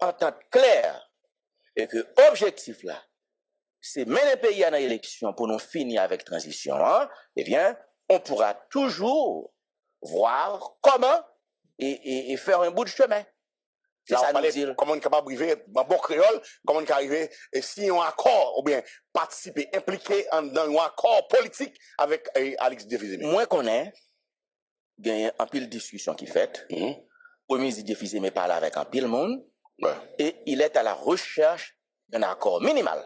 entente claire et que objectif là, c'est mener le pays à une élection pour nous finir avec transition, hein, eh bien, on pourra toujours voir comment et faire un bout de chemin. C'est ça, nous dire. Comment on est capable d'arriver, en bon créole, comment on est arrivé, et si on a un accord, ou bien participer, impliquer dans un accord politique avec Alex Diefizeme. Moi, qu'on est, il y a un pile de discussion qui fait. Premier ministre Diefizeme parle avec un pile monde, et il est à la recherche d'un accord minimal.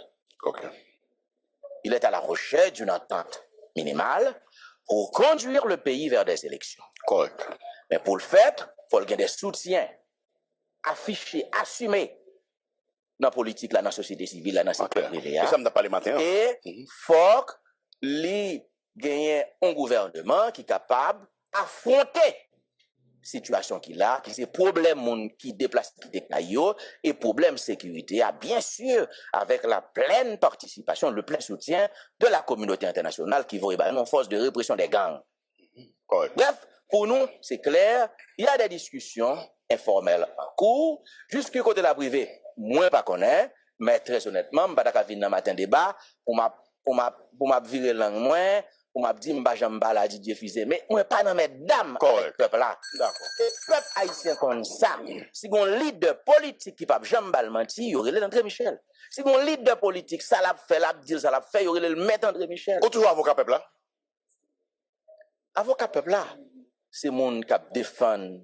Il est à la recherche d'une entente minimale pour conduire le pays vers des élections. Correct. Mais pour le faire, il faut qu'il y ait des soutiens affichés, assumés dans la politique, dans la société civile, dans le secteur privé. Et ça me pas les matins. Et il faut qu'il y ait un gouvernement qui est capable d'affronter situation qu'il a, qui c'est problème qui déplace qui décaillot et problème sécurité, bien sûr, avec la pleine participation, le plein soutien de la communauté internationale qui va évaluer une force de répression des gangs. Bref, pour nous, c'est clair, il y a des discussions informelles en cours, jusqu'au côté de la privée, moi pas connaît, mais très honnêtement, je ne vais pas venir dans matin débat pour m'a virer langue moins, pour m'a dit m'ba j'aime pas la Diefizeme, mais moi pas dans mes dames avec peuple là. D'accord. Et peuple haïtien comme ça, si on leader politique qui pas j'aime pas le mentir, il y aurait André Michel. Si on leader politique ça l'a fait, l'a dit ça l'a fait, il y aurait le maître André Michel. Ou toujours avocat peuple là? Avocat peuple là, c'est mon qui défend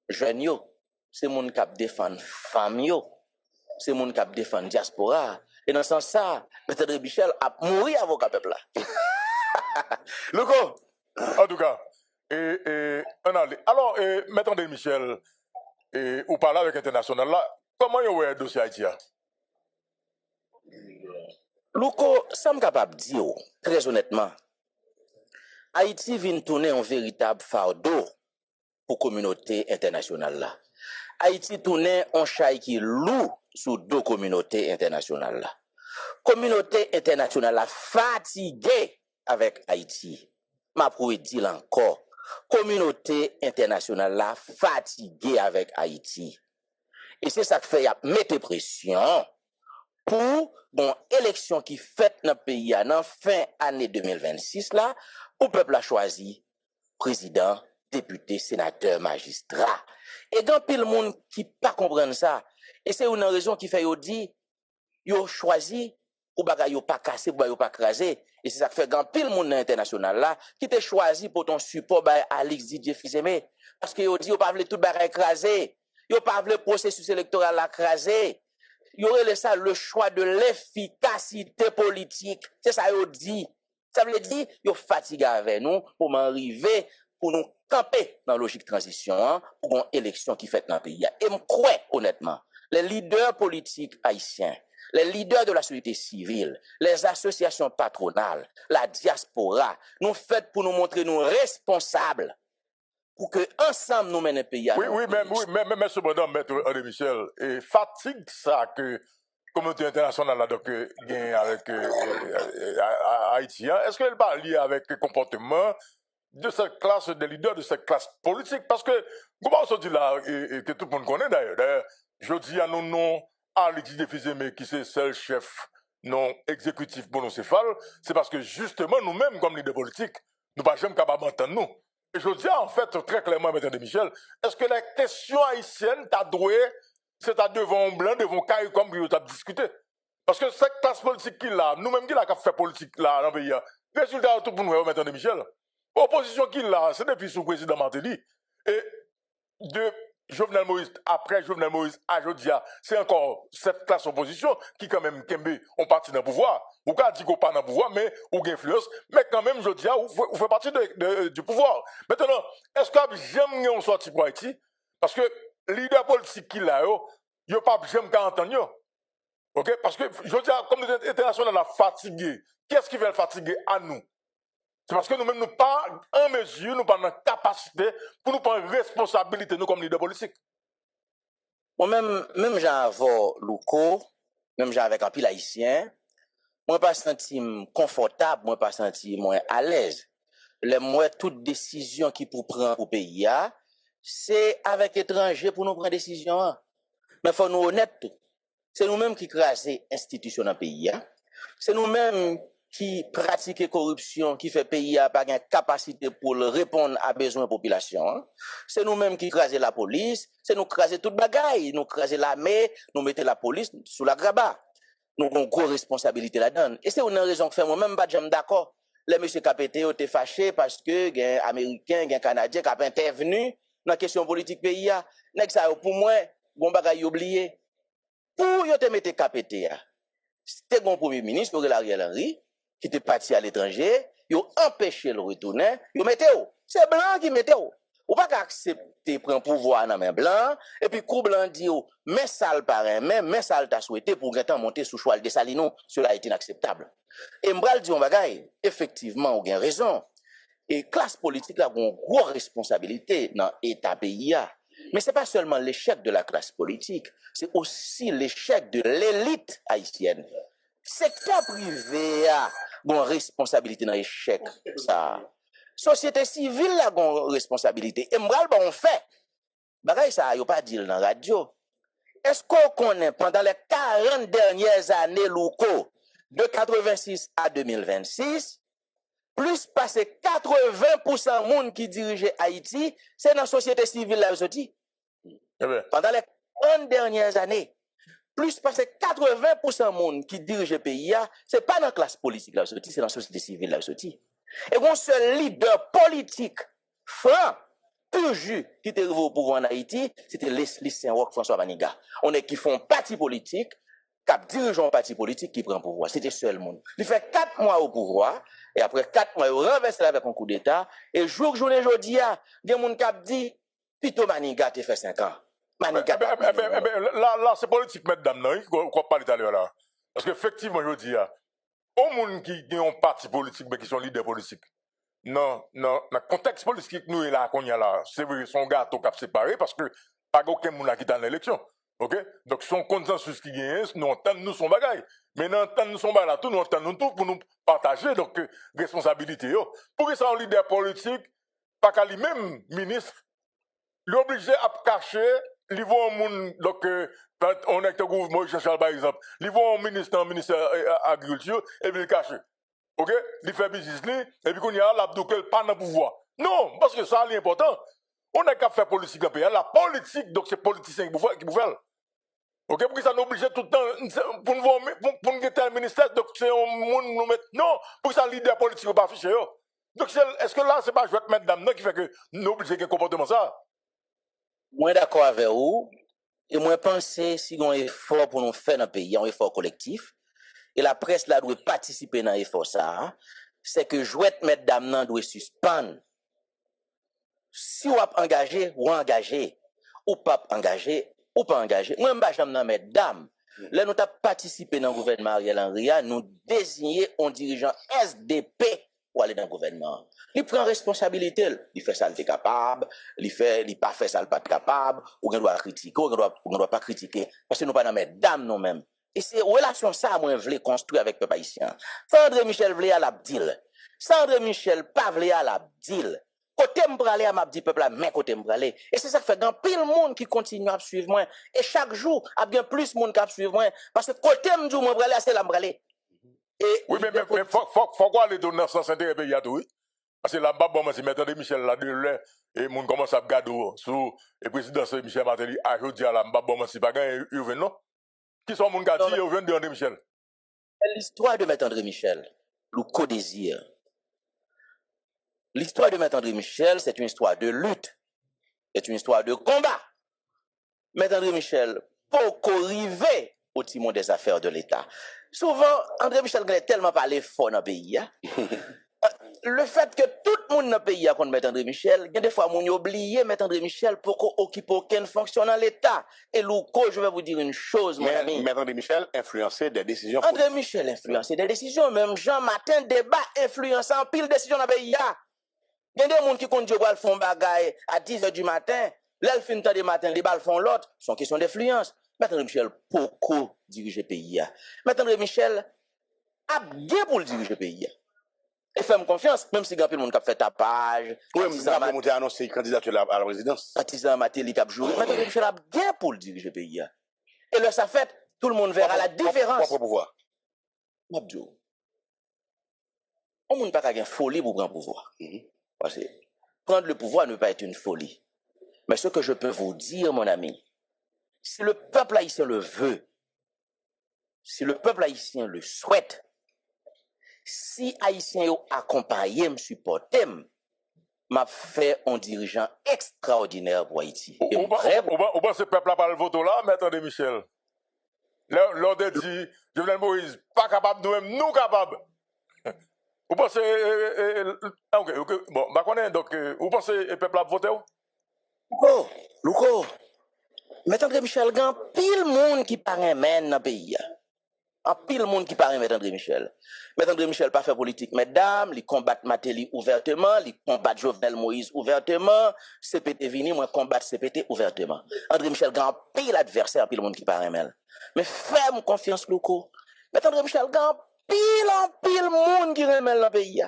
jeunes yo, c'est mon qui défend femmes yo, c'est mon qui défend diaspora. Et dans ce sens ça, maître André Michel a mouru avocat peuple là. Loco, en tout cas, alors, maître André Michel, ou parler avec International là, comment vous voyez le dossier Haïti? Loco, ça me capable de dire, très honnêtement, Haïti vient tourner un véritable fardeau pour la communauté internationale là. Haïti tourner un chai qui lourd sous deux communautés internationales là. Communauté internationale là fatiguée avec Haïti. Ma pour dire encore, communauté internationale là fatiguée avec Haïti. Et c'est ça qui fait mettre pression pour une élection qui fait dans le pays en fin année 2026 là, où le peuple a choisi président, député, sénateur, magistrat. Et quand pile monde qui pas comprendre ça, et c'est une raison qui fait yo dit yo choisi ou bagay yo pas cassé, ou yo pas crasé. Et c'est ça qui fait grand pile monde international là qui te choisi pour ton support by Alex Diefizeme parce que yo dit yo pas vle tout bagay écrasé, yo pas vle processus électoral là écrasé. Yo relè ça le choix de l'efficacité politique. C'est ça yo dit. Ça veut dire yo fatigué avec nous pour m'arriver pour nous camper dans la logique transition hein, pour une élection qui fait dans le pays. Et me crois honnêtement, les leaders politiques haïtiens, les leaders de la société civile, les associations patronales, la diaspora, nous fait pour nous montrer nous responsables pour que ensemble nous menons le pays à mais cependant, maître André Michel, et fatigue ça que la communauté internationale là, donc, avec Haïtien, est-ce qu'elle va lier avec le comportement de cette classe, des leaders de cette classe politique? Parce que, comment on se dit là, et que tout le monde connaît d'ailleurs, je dis à nos noms, Alex Diefizeme, qui c'est le seul chef non exécutif monocéphale, c'est parce que justement, nous-mêmes, comme leaders politiques, nous ne sommes pas jamais capables d'entendre nous. Et je dis en fait très clairement, M. de Michel, est-ce que la question haïtienne t'a doué, c'est à devant blanc, devant caille comme vous avez discuté? Parce que cette classe politique qu'il a, nous-mêmes qui l'a fait politique là, dans le pays, résultat tout pour nous, M. de Michel. L'opposition qu'il a, c'est depuis sous président Martelly. Et de Jovenel Moïse, après Jovenel Moïse, à Jodia, c'est encore cette classe opposition qui, quand même, Kembe, on partit dans le pouvoir. Ou quand dit qu'on pas dans le pouvoir, mais ou influence, mais quand même, Jodia, on fait partie du pouvoir. Maintenant, est-ce que j'aime qu'on sorti pour Haïti? Parce que leader politique qu'il a, il n'y a pas j'aime qu'à entendre. Ok? Parce que Jodia, comme l'international a fatigué, qu'est-ce qui va le fatiguer à nous? C'est parce que nous-mêmes, nous pas en mesure, nous pas en capacité pour nous prendre responsabilité, nous, comme leaders politiques. Moi-même, même j'avais Louko, même j'avais avec un pile haïtien, moi pas senti confortable, moi pas senti moins à l'aise. Moi, toute décision qui pour prendre au pays, c'est avec étranger pour nous prendre décision. Mais il faut nous honnêtes. C'est nous-mêmes qui crasons l'institution dans le pays. C'est nous-mêmes qui pratiquons la corruption, qui fait pays à pas de capacité pour répondre à besoins de la population. C'est nous-mêmes qui crasons la police, c'est nous craser toute bagaille, nous craser l'armée, nous mettons la police sous la grabat. Nous avons une grosse responsabilité là-dedans. Et c'est une raison que fait moi-même, pas jamais d'accord. Les monsieur KPT ont été fâchés parce que les Américains, les Canadiens qui ont intervenu dans la question politique pays. Pour moi, bon bagaille oublié. Pour yo te mettre KPT, c'était mon premier ministre, Ariel Henry, qui était parti à l'étranger, yo empêché le retourner, yo mettez où. C'est blanc qui mettez où. Ou pas accepter prendre pouvoir dans main blanc et puis coup blanc dit mais sale parrain mais sale t'a souhaité pour gagner monter sous choix de Salino, cela est inacceptable. Et m'bral dit on bagaille, effectivement on a raison. Et classe politique là a une grosse responsabilité dans état pays. Mais ce n'est pas seulement l'échec de la classe politique, c'est aussi l'échec de l'élite haïtienne. Secteur privé a une responsabilité dans l'échec. Société civile a une responsabilité. Et m'bral on fait. Bagay ça yo pas dire dans la radio. Est-ce qu'on connaît pendant les 40 dernières années Louko, de 86 à 2026, plus passé 80% monde qui dirigeait Haïti, c'est dans la société civile là aussi. Pendant les 30 dernières années, plus passé 80% monde qui dirige le pays, c'est pas dans la classe politique là aussi, c'est dans la société civile là aussi. Et mon seul leader politique franc, pur jus, qui était arrivé au pouvoir en Haïti, c'était Leslie Saint-Roch, François Maniga. On est qui font parti politique, qui dirigent un parti politique qui prend le pouvoir. C'était seul monde. Il fait 4 mois au pouvoir, et après 4 mois, il renverse avec un coup d'État, et journée jeudi, il y a des gens qui dit, Pito Maniga, tu fait 5 ans. Maniga. Là, c'est politique, mesdames, non, qu'on parle tout à l'heure là. Parce qu'effectivement, je dis, au monde qui ont un parti politique, mais qui sont leaders politiques. Non, dans le contexte politique, nous, là, qu'on y a là, c'est vrai, son gâteau cap séparé parce que pas aucun monde qui est dans l'élection. OK? Donc, son consensus qui gagne, nous entendons nous son bagaille. Mais nous entendons nous son bagaille là, tout, nous entendons tout pour nous partager, donc, responsabilité, yo. Pour que ça, un leader politique, pas qu'à lui-même, ministre, l'obligé à cacher, il voit un monde, donc, on est au gouvernement, par exemple, il voit un ministre de l'agriculture, et puis il cache. OK? Il fait business, et puis qu'on y a l'abdou qu'elle pas dans le pouvoir. Non, parce que ça, c'est important. On n'a qu'à faire politique dans le pays. La politique, donc c'est politicien qui vous fait. OK? Pour que ça nous oblige tout le temps, pour nous guetter le ministère, donc c'est un monde nous mettre. Non, pour que ça, leader politique ne pas afficher. Donc, est-ce que là, c'est pas je vais te mettre dame qui fait que nous obligons un comportement ça? Moi, d'accord avec vous. Et moi, je pense que si on a un effort pour nous faire dans le pays, un effort collectif, et la presse là doit participer dans l'effort ça, c'est que jouette mesdames doit suspendre. Si vous êtes engagé, ou engagé, ou pas engagé, ou pas engagé. Moi, je suis mesdames. Là, nous avons participé dans le gouvernement Ariel Henry, nous désignons un dirigeant SDP pour aller dans le gouvernement. Il prend responsabilité, il fait ça, il est capable, il pas fait ça, il pas capable, ou on doit critiquer, ou on doit pas critiquer, parce que nous pas dans mesdames nous-mêmes. Et c'est relation ça, moi, je voulais construire avec le peuple haïtien. Sandre Michel voulait à l'abdil. Sandre Michel pas voulait à l'abdil. Côté m'bralé à m'abdi peuple là, mais côté m'bralé. Et c'est ça qui fait grand pile monde qui continue à suivre moi. Et chaque jour, il y a bien plus monde qui suivre moi. Parce que côté m'dou m'bralé, c'est là m'bralé. Oui, mais faut quoi aller dans le sens intérêt pays à tout, oui? Parce que là-bas, bon, c'est maintenant Michel là, de l'air, et moun commence à regarder sous, et président Michel Martelly, à aujourd'hui, à la bon, c'est pas gagné, il vient, non? Qui sont mon gars, il vient de André Michel? L'histoire de Maître André Michel, le co-désir. L'histoire de Maître André Michel, c'est une histoire de lutte. C'est une histoire de combat. Maître André Michel, pour qu'arriver au timon des affaires de l'État. Souvent, André Michel n'a tellement parlé fort dans le pays. Le fait que tout le monde dans le pays a contre Maître André Michel, il y a des fois, on oublie Maître André Michel pour qu'on occupe aucune fonction dans l'État. Et Louko, je vais vous dire une chose, mon ami. Maître André Michel influençait des décisions. André Michel influençait des décisions. Même Jean Martin débat influençant pile décision dans le pays. Il y a des gens qui conduisent le font bagaille à 10h du matin. L'elfin temps du matin, les balles font l'autre. C'est une question d'influence. Maître André Michel, pourquoi diriger le pays? Maître André Michel a bien pour le diriger le pays. Et fais-moi confiance, même si il y a plein de monde qui a fait tapage. Oui, mais ça a monté à annoncer candidature à la présidence. Partisan Matéli qui a joué. Maître André Michel a bien pour le diriger le pays. Et là, ça fait, tout le monde verra la différence. Propre pouvoir. Mabdou, on ne peut pas avoir folie pour prendre le pouvoir. Parce que prendre le pouvoir ne peut pas être une folie. Mais ce que je peux vous dire, mon ami, si le peuple haïtien le veut, si le peuple haïtien le souhaite, si haïtien yo accompagné, me supporté, m'a fait un dirigeant extraordinaire pour Haïti. Ou pas ce peuple pas le vote là, maître de Michel. L'ordre dit, Jovenel Moïse, pas capable nous-mêmes, nous capables. Vous pensez, bon, bah donc, vous pensez le peuple a voté ou? Louko, maître André Michel, gan pile monde qui paraît men dans le pays. En pile monde qui paraît maître André Michel. Maître André Michel pas fait politique, mesdames, il combat Matéli ouvertement, il combat Jovenel Moïse ouvertement, CPT vini, moi combat CPT ouvertement. André Michel gan pile adversaire, pile monde qui paraît men. Mais fais-moi confiance, Louko. Maître André Michel gan pile monde qui remet dans le pays.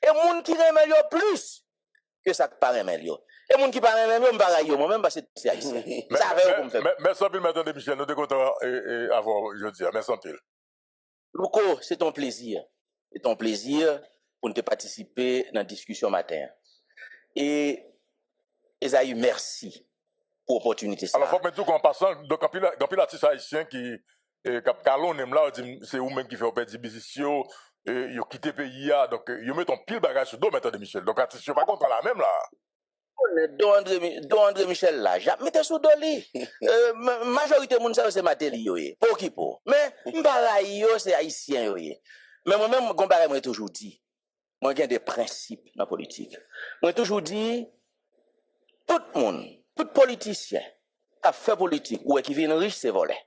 Et monde qui remet yo plus que ça paraît men yo. Et moun qui parle même, yo moi-même, parce que c'est haïtien. Ça va comme fait. Merci pile, maître de Michel, nous sommes contents d'avoir, je dis, merci pile. Louko, c'est ton plaisir. C'est ton plaisir pour nous participer dans la discussion matin. Et Esaïe, merci pour l'opportunité. Alors, il faut mettre tout en passant, donc, quand il y a des haïtiens qui, quand Carlon est là, c'est vous-même qui fait au petit business, ils ont quitté le pays, donc, ils mettent un pile bagage sur le dos, maître de Michel. Donc, je ne suis pas contre la même, là. Don André Michel là, mettez sous doli. Majorité moun sa c'est Matéli yo ye, pour qui pour. Mais m'bara yo c'est haïtien yo ye. Mais moi-même gombare moi toujours dit, moi j'ai des principes dans la politique. Moi toujours dit tout monde, tout politicien qui fait politique ou qui vient riche c'est voler.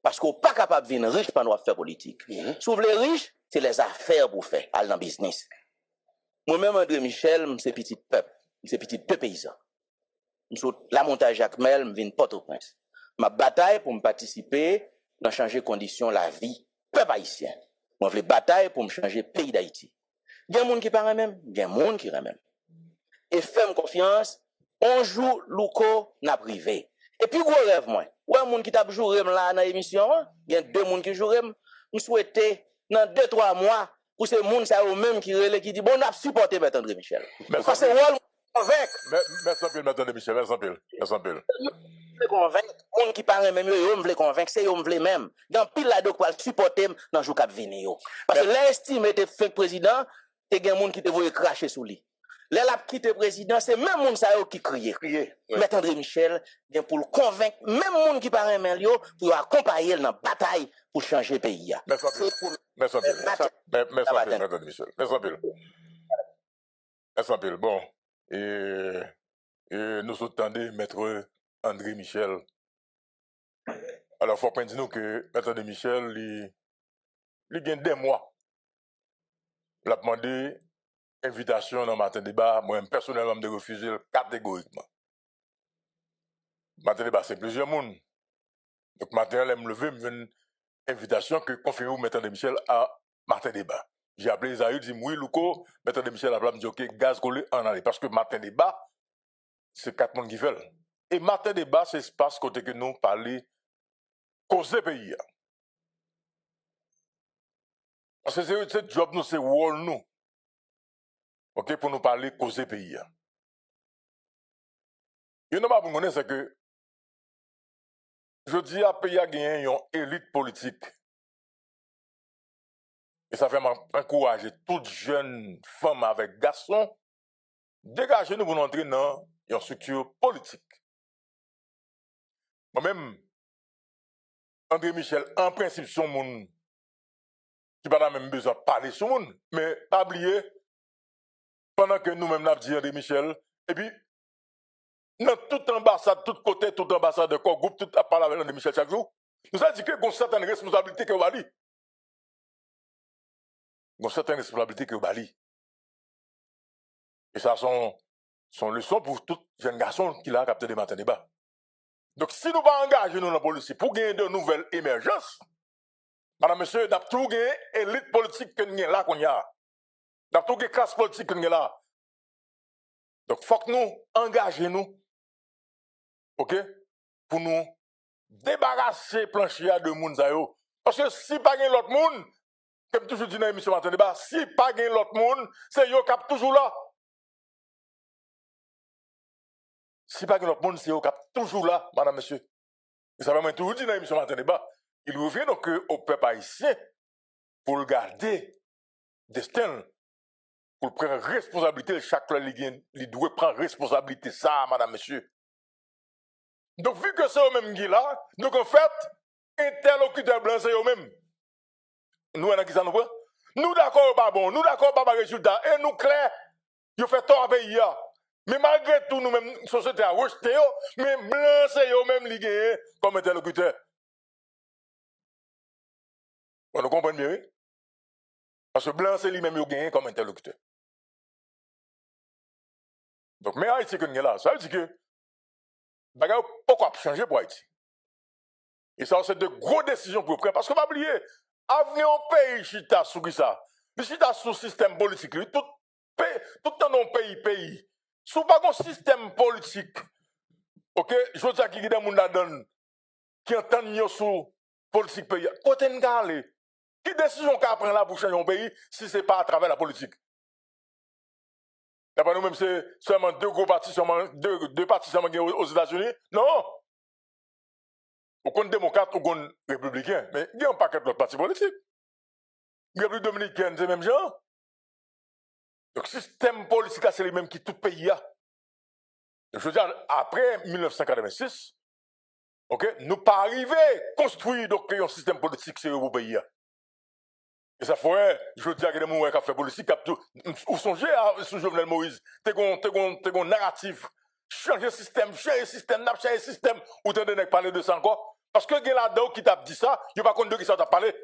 Parce qu'on pas capable de venir riche pendant faire politique. Si vous voulez riche, c'est les affaires pour faire, aller dans le business. Moi-même André Michel, c'est petit peuple. C'est petit deux paysans. La montagne Jacques Mel, je viens de Port-au-Prince. Ma bataille pour me participer dans changer conditions la vie peuple haïtien. Moi je veux bataille pour me changer pays d'Haïti. Il y a des gens qui parlent même, il y a des gens qui même. Et fais-moi confiance, on joue Louko na privé. Et puis gros rêve moi. Ouais, gens qui t'a joué là dans l'émission, il y a deux gens qui jouent. Je souhaite dans 2-3 mois pour ces gens ça eux même qui relève qui dit bon on a supporté Maître André Michel. Parce que merci pile, maître de Michel, merci pile. Je convaincre, les gens qui parlent même, ils me convaincre, c'est eux me même. Dans pile là, donc, pour supporter dans le jour qui vient. Parce que l'estime était fait président, c'est des gens qui te voient cracher sous lui. Les la quitté président, c'est même gens ça qui crient. Maître André Michel, pour le convaincre, même gens qui parlent même, pour accompagner dans la bataille pour changer le pays. Merci pile. Merci pile, maître de Michel. Merci pile. Bon. Et nous attendons maître André Michel. Alors, il faut pas dire que maître André Michel, il gagne des mois. Il a demandé invitation dans le matin débat. Moi, personnellement, je refusé catégoriquement. Matin débat, c'est plusieurs monde. Donc, matin, je me lever, je une invitation que confirme maître André Michel à matin débat. J'ai appelé Isaïe, dit oui, Louko, maître de Michel a me dit ok, gaz collé en allée. Parce que matin débat, c'est 4 monde qui veulent. Et matin débat, c'est espace côté que nous parlons, causer pays. Parce que c'est job nous, c'est rôle nous. Ok, pour nous parler, causer pays. Et nous, pas pour nous, c'est que, je dis à pays a gagné une élite politique. Et ça fait encourager toutes jeunes femmes avec garçons, dégagez-nous pour entrer dans une structure politique. Moi-même, André Michel, en principe, son monde, qui n'a pas même besoin de parler sur le monde, mais pas oublier, pendant que nous-mêmes, nous avons dit André Michel, et puis, dans toute ambassade, tout côté, toute ambassade de corps, groupe, tout à parler avec André Michel chaque jour, nous avons dit qu'il y a une certaine responsabilité que vous avez. Une certaine responsabilité que vous avez. Et ça, son leçon pour tout jeune garçon qui l'a capté des matins débat. Donc, si nous ne pas engager nous dans la politique pour gagner de nouvelles émergences, madame, monsieur, nous avons tout gagné élite politique que nous avons là qu'on y a. Nous avons tout gagné classe politique que nous avons là. Donc, il faut que nous engagions nous, ok, pour nous débarrasser plancher de moun sa yo. Parce que si pas gen l'autre moun, comme toujours dit dans l'émission matin débat, si pas gen l'autre moun, c'est yo cap toujours là. Si pas gen l'autre moun, c'est yo cap toujours là, madame, monsieur. Et ça va même toujours dit dans l'émission matin débat. Il revient donc au peuple haïtien pour le garder destin, pour prendre responsabilité, chaque fois il doit prendre responsabilité ça, madame, monsieur. Donc, vu que c'est eux-mêmes qui là, donc en fait, interlocuteur blanc, c'est eux-mêmes. Nous, on a qui ça nous prend? Nous d'accord pas bon, nous d'accord pas résultat, et nous clair, ils fait tort à pays. Mais malgré tout, nous-mêmes, société a rejeté, mais blanc, c'est eux-mêmes qui gagnent comme interlocuteur. On nous comprend bien, oui? Parce que blanc, c'est lui-même qui gagne comme interlocuteur. Donc, mais Haïti, que nous là, ça veut dire que, bagay pourquoi changer pour Haïti? Et ça, c'est de grosses décisions pour prendre. Parce que, pas oublier, avenir au pays, chita sous qui ça? Le chita sous système politique, tout dans nos pays. Sous pas un système politique, ok? Je veux dire qu'il y a des gens là-dedans qui entendent sous politique pays. Côté n'gale, qui décision qu'a prendre là pour changer un pays si c'est pas à travers la politique? D'après nous-mêmes, c'est seulement deux partis seulement aux États-Unis? Non! Ou qu'on démocrate ou qu'on républicain. Mais il y a un paquet d'autres partis politiques. Il y a plus dominicains, c'est même gens. Donc, le système politique, c'est le même qui tout pays a. Je veux dire, après 1986, ok, nous pas arrivé à construire donc, un système politique sérieux pour le pays. Et ça fait, je veux dire, que les gens qui ont fait politique, ou songez sous Jovenel Moïse, t'es un narratif, changer système, ou t'es donné parler de ça encore. Parce que là-dedans qui t'a dit ça, il n'y a pas compte de qui ça t'a parlé.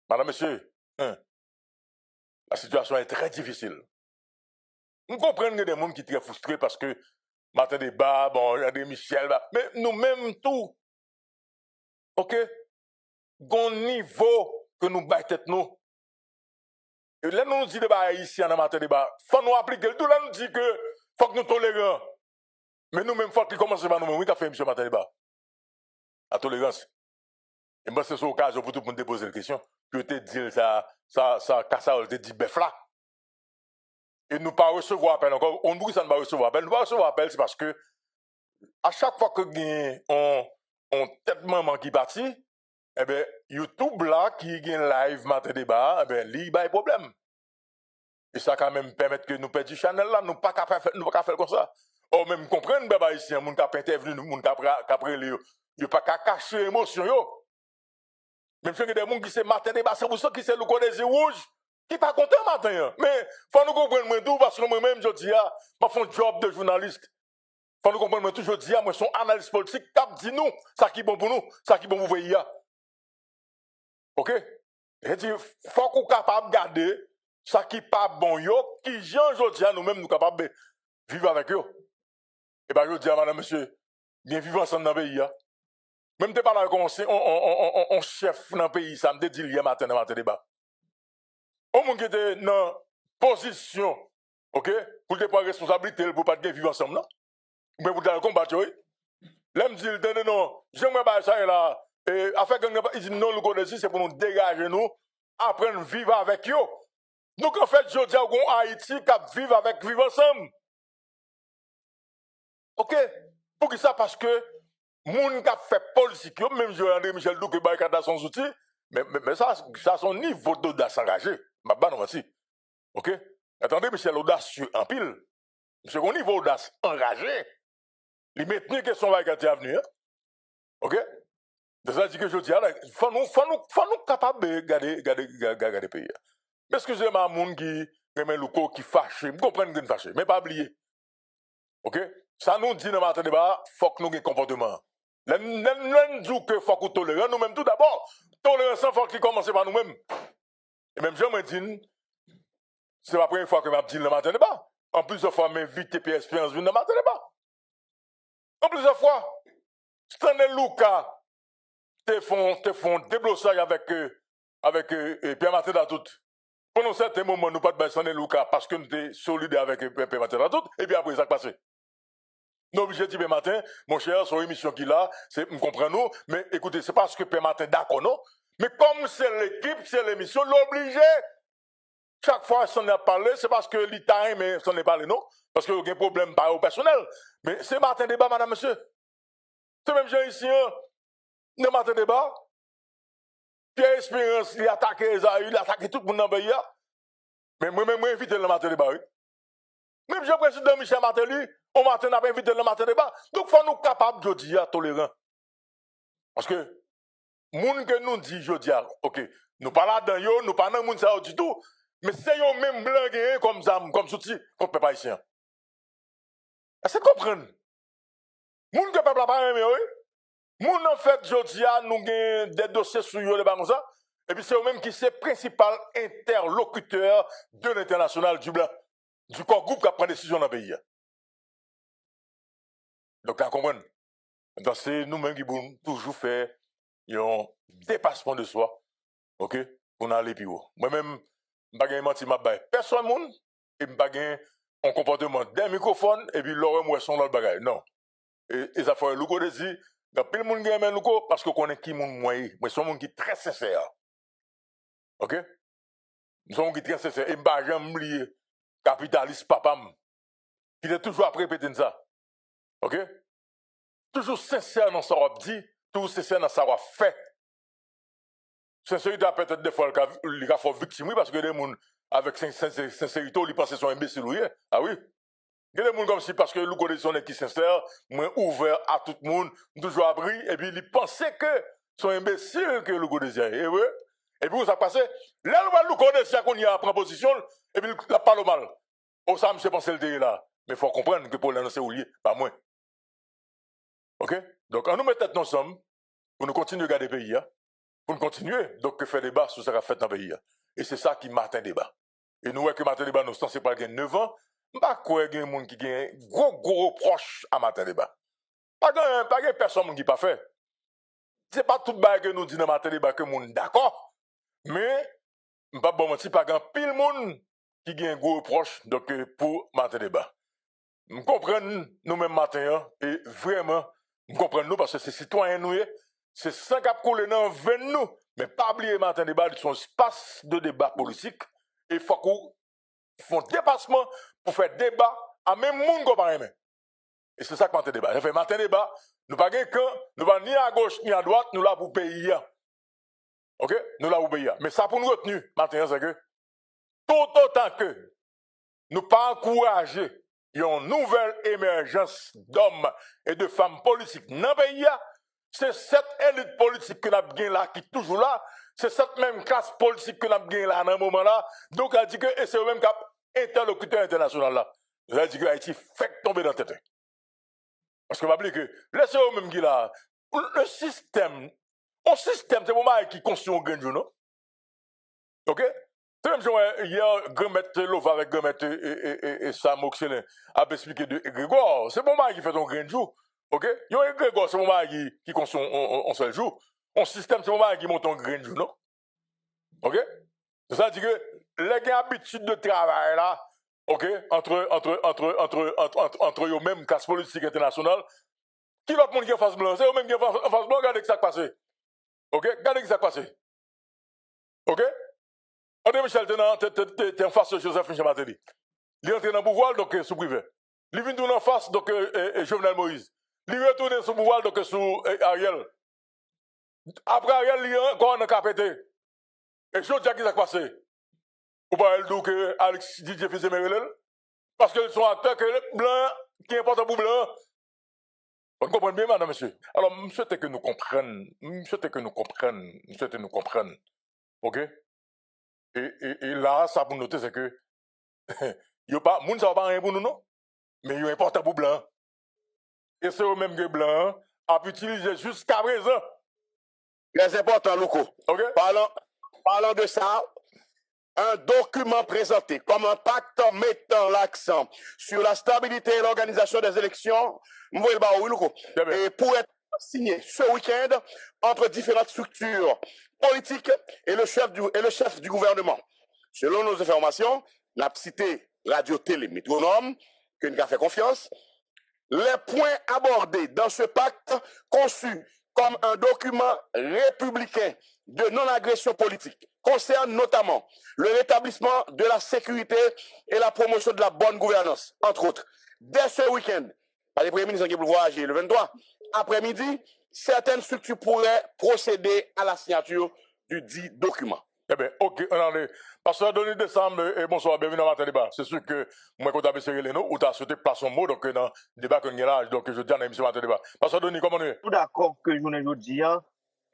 Madame, monsieur, la situation est très difficile. Nous comprenons qu'il y a des gens qui sont très frustrés parce que matin débat, bon, il y a des Michel, mais nous-mêmes tout, ok, bon niveau que nous battons tête nous. Et là, nous disons débat ici en matin débat, faut nous appliquer. Tout là, nous dit que faut que nous tolérons. Mais nous-mêmes, faut que nous commencions par nous-mêmes. Oui, qu'a fait M. matin débat? La tolérance. Et moi, c'est l'occasion pour tout le monde de poser la question. Je te dis ça, te dit bœuf là. Et nous pas recevoir appel encore. On dit que ça ne va recevoir appel. Nous pas recevoir appel, c'est parce que à chaque fois que on tête maman qui partit, eh bien, YouTube là, qui gagne live matin débat, eh bien, il y a un problème. Et ça quand même permet que nous perdions channel là, nous pas qu'à faire comme ça. Ou même comprendre, baba ici, moun ka intervenu, moun ka après les, il pas qu'à cacher l'émotion yo. Même si il y a des gens qui se matin débat, c'est pour ça qui se le des yeux rouges, qui pas content matin. Mais faut nous comprendre tout parce que moi-même je dis je fais un job de journaliste. Faut nous comprendre tout, je dis moi son analyste politique cap dit nous ça qui bon pour nous, ça qui bon pour pays. OK? Et dit faut qu'on capable garder ça qui pas bon yo, qui Jean je dis nous-mêmes nous capable de vivre avec eux. Et ben je dis à madame monsieur, bien vivre ensemble dans le pays. Même si pas là comme on chef dans le pays, ça me dit hier matin dans matin débat. Au monde qui était dans position, OK, pour te prendre responsabilité pour pas vivre ensemble là. Mais pour le combattre oui. Là me dit non, j'aimerais pas ça là et afin que il dit non le connaissez c'est pour nous dégager nous, apprendre à vivre avec eux. Donc en fait, je dis à Haïti qui vivre ensemble. OK? Pour qui ça parce que moun qui fait politique, même André Michel Douke barricade son outil, mais ça son niveau d'audace engagé. Ma bonne aussi. OK? Attendez, Michel audacieux en pile. Monsieur, au niveau d'audace engagé, il maintenir que son barricade est venu. OK? C'est ça que je dis, il faut nous capables de garder le pays. Mais excusez-moi, moun qui remet le corps qui fâche, vous comprenez que fâche, mais pas oublier. OK? Ça nous dit dans notre débat, il faut que nous ayons un comportement. Nous disons que faut que nous tolérions nous-mêmes tout d'abord. Tolérance, il faut qu'il commence par nous-mêmes. Et même je me dis, c'est la première fois que je dis dans notre débat. En plusieurs fois, m'invite TPS dans notre débat. En plusieurs fois, Stanley Luka te font déblossage avec Pierre-Martin Datout. Pendant un certain moment, nous pas de Stanley Luka parce que nous étions solidaires avec Pierre-Martin Datout. Et puis après, ça a passé. Nous obligés de dire matin, mon cher, son émission qu'il a, nous comprenons, mais écoutez, c'est parce que Père Matin d'accord, non? Mais comme c'est l'équipe, c'est l'émission, l'obligé. Chaque fois qu'on a parlé, c'est parce que l'État, mais ça n'est pas parlé, non? Parce qu'il y a un problème pas au personnel. Mais c'est Matin Débat, madame, monsieur. C'est même gens ici, le Matin Débat. Pierre Espérance, il a attaqué Esaü, il a attaqué tout le monde dans le pays. Mais moi-même, moi, invité le Matin Débat, oui. Même le président Michel Martelly, au matin, n'a pas invité le Matin Débat. Donc, il faut nous capables de dire tolérants. Parce que, moun que nous dit, je dis, ok, nous pas là-dedans, nous pas dans le monde ça du tout, mais c'est eux même blanc comme ça, comme soutien, contre le peuple haïtien. Est-ce que vous comprenez? Moun que le peuple n'a pas aimé, oui. Moun en fait, je dis, nous avons des dossiers sur eux, les comme ça, et puis c'est eux-mêmes qui sont principal interlocuteur de l'international du blanc, du corps groupe qui prend des décisions dans le pays. Donc, vous comprenez? Donc, c'est nous-mêmes qui avons toujours fait un dépassement de soi, ok, pour aller plus haut. Moi-même, je ne vais pas mentir, personne ne et je ne vais pas un comportement d'un microphone, et puis l'autre, moi, son l'autre bagaille. Non. Et ça fait le coup de dire, il y a plus de monde qui aime le coup, parce qu'on connaît qui est moi. Moi, je suis un monde qui est très sincère. Ok? Nous sommes qui très sincère. Et je ne vais pas jamais oublier, capitaliste papa, qui est toujours après répéter ça. Ok? Toujours sincère dans ce qu'on dit, toujours sincère dans ce qu'on fait. Sincérité, peut-être des fois, il a fait victime, parce que des gens avec sincérité, ils pensent qu'ils sont imbéciles. Ah oui? Il y a des gens comme si, parce que nous connaissons qui sont sincères, moins ouvert à tout le monde, toujours abri, et puis ils pensaient que sont imbéciles que nous connaissons. Et oui? Et puis, ça passe. Là, nous connaissons qu'on y a en position, et puis, il parle mal. Oh, ça, je pense que c'est là. Mais il faut comprendre que pour l'annoncer au lieu, pas moins. Ok? Donc, on nous met tête ensemble, pour nous continuer à garder le pays, pour nous continuer, donc, faire débat sur ce qu'on a fait dans le pays. Et c'est ça qui Matin Débat. Et nous, que Matin Débat, nous sommes pas 9 ans, pas quoi, il y a des gens qui ont gros reproche à Matin Débat. Pas de personne qui n'a pas fait. Ce n'est pas tout le monde que nous disons dans Matin Débat que nous sommes d'accord. Mais, pas bon mentir, pas grand pile monde qui a un gros reproche donc pour Matin Débat. Nous comprenons nous-mêmes matin et vraiment nous comprenons nous parce que c'est citoyens nous, c'est sans cap couler dans veine nous, mais pas oublier Matin Débat son espace de débat politique et faut qu'on font dépassement pour faire débat à même monde qu'on pas aimer. Et c'est ça que Matin Débat. Fait Matin Débat, nous pas gain camp, nous pas ni à gauche ni à droite, nous là pour payer. OK? Nous là pour payer. Mais ça pour nous retenir matin c'est que tout autant que nous pas encourager une nouvelle émergence d'hommes et de femmes politiques dans le pays, c'est cette élite politique que nous avons gagné là, qui est toujours là, c'est cette même classe politique que nous avons gagné là, dans ce moment-là, donc elle dit que c'est le même cap interlocuteur international là. Elle dit que Haïti fait tomber dans la tête. Parce que vous oubliez que, laissez vous même qui là, le système, c'est le moment qui construit un grain de jour, non? Ok? C'est même si hier, Grand-Maître Lova avec Grand-Maître et Sam Oxelin a expliqué de Grégoire. C'est le moment qui fait ton grain de jour. Ok? Il y a un Grégoire, c'est le moment qui construit un seul jour. Un système, c'est le moment qui monte un grain de jour, non? Ok? C'est ça, dit que les habitudes de travail là, ok? Entre eux mêmes, classe politique internationale, qui l'autre monde qui est en face blanc? C'est eux mêmes qui sont en face blanc, regardez ce qui s'est passé. Ok? Regardez ce qui s'est passé. Ok? André Michel, t'es en face de Joseph Michel Martelly. Il est entré dans le pouvoir, donc sous privé. Il vient en face, donc Jovenel Moïse. Il retourne sous pouvoir, donc sous Ariel. Après Ariel, il est encore dans le capété. Et je dis à qui ça s'est passé. Ou pas elle dit que Alex Didier faisait Merelel. Parce qu'ils sont acteurs que les blancs, qui est important pour blanc. Vous comprenez bien, madame, monsieur? Alors, je souhaite que nous comprenions. Ok? Et là, ça pour noter, c'est que, il y a pas, moun ça va pas rien pour nous, non? Mais il y a important pour blanc. Et c'est eux même que blanc a pu utiliser jusqu'à présent. Très important, Louko. Okay? Parlant de ça, un document présenté comme un pacte mettant l'accent sur la stabilité et l'organisation des élections, et pour être signé ce week-end entre différentes structures politiques et le chef du gouvernement. Selon nos informations, la cité Radio-Télé Métronome, que nous avons fait confiance, les points abordés dans ce pacte conçu comme un document républicain de non-agression politique concernent notamment le rétablissement de la sécurité et la promotion de la bonne gouvernance, entre autres. Dès ce week-end, par les premiers ministres qui vont voyager le 23, après-midi, certaines structures pourraient procéder à la signature du dit document. Eh bien, ok, on en est. Pasteur Denis Décembre, et bonsoir, bienvenue dans Matin Débat. C'est sûr que moi, quand tu as serré les noms, ou tu as souhaité placer un mot, donc dans le débat qu'on a là, donc je dis dans l'émission Matin Débat. Pasteur Denis, comment on est? Tout d'accord que je vous dis,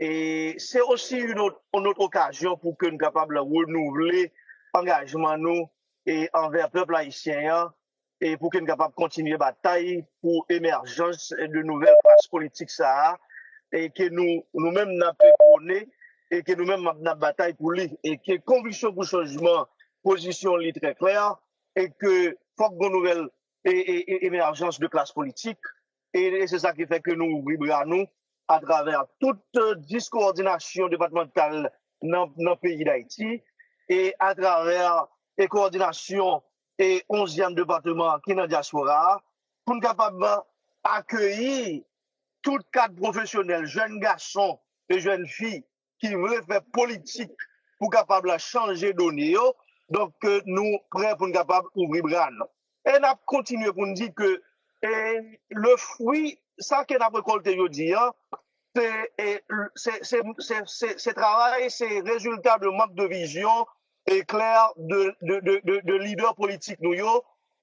et c'est aussi une autre occasion pour que nous soyons capables de renouveler l'engagement nous et envers le peuple haïtien et pour que nous soyons capables de continuer la bataille pour l'émergence de nouvelles classes politiques ça et que nous-mêmes n'avons pas prôné et que nous-mêmes n'avons bataille pour lui et que conviction pour changement, position est très claire et que faut une nouvelle émergence de classe politique et c'est ça qui fait que nous vibrons nous à travers toute discoordination départementale dans le pays d'Haïti et à travers les coordinations et 11e département qui est dans la diaspora pour nous capables d'accueillir tout cadre professionnel, jeunes garçons et jeunes filles qui veulent faire politique pour capable changer données. Donc nous prêts pour nous capables d'ouvrir bras. Et nous continuons pour nous dire que le fruit, ça qu'on a récolté aujourd'hui, c'est travail, c'est résultat de manque de vision et clair de leaders politiques nous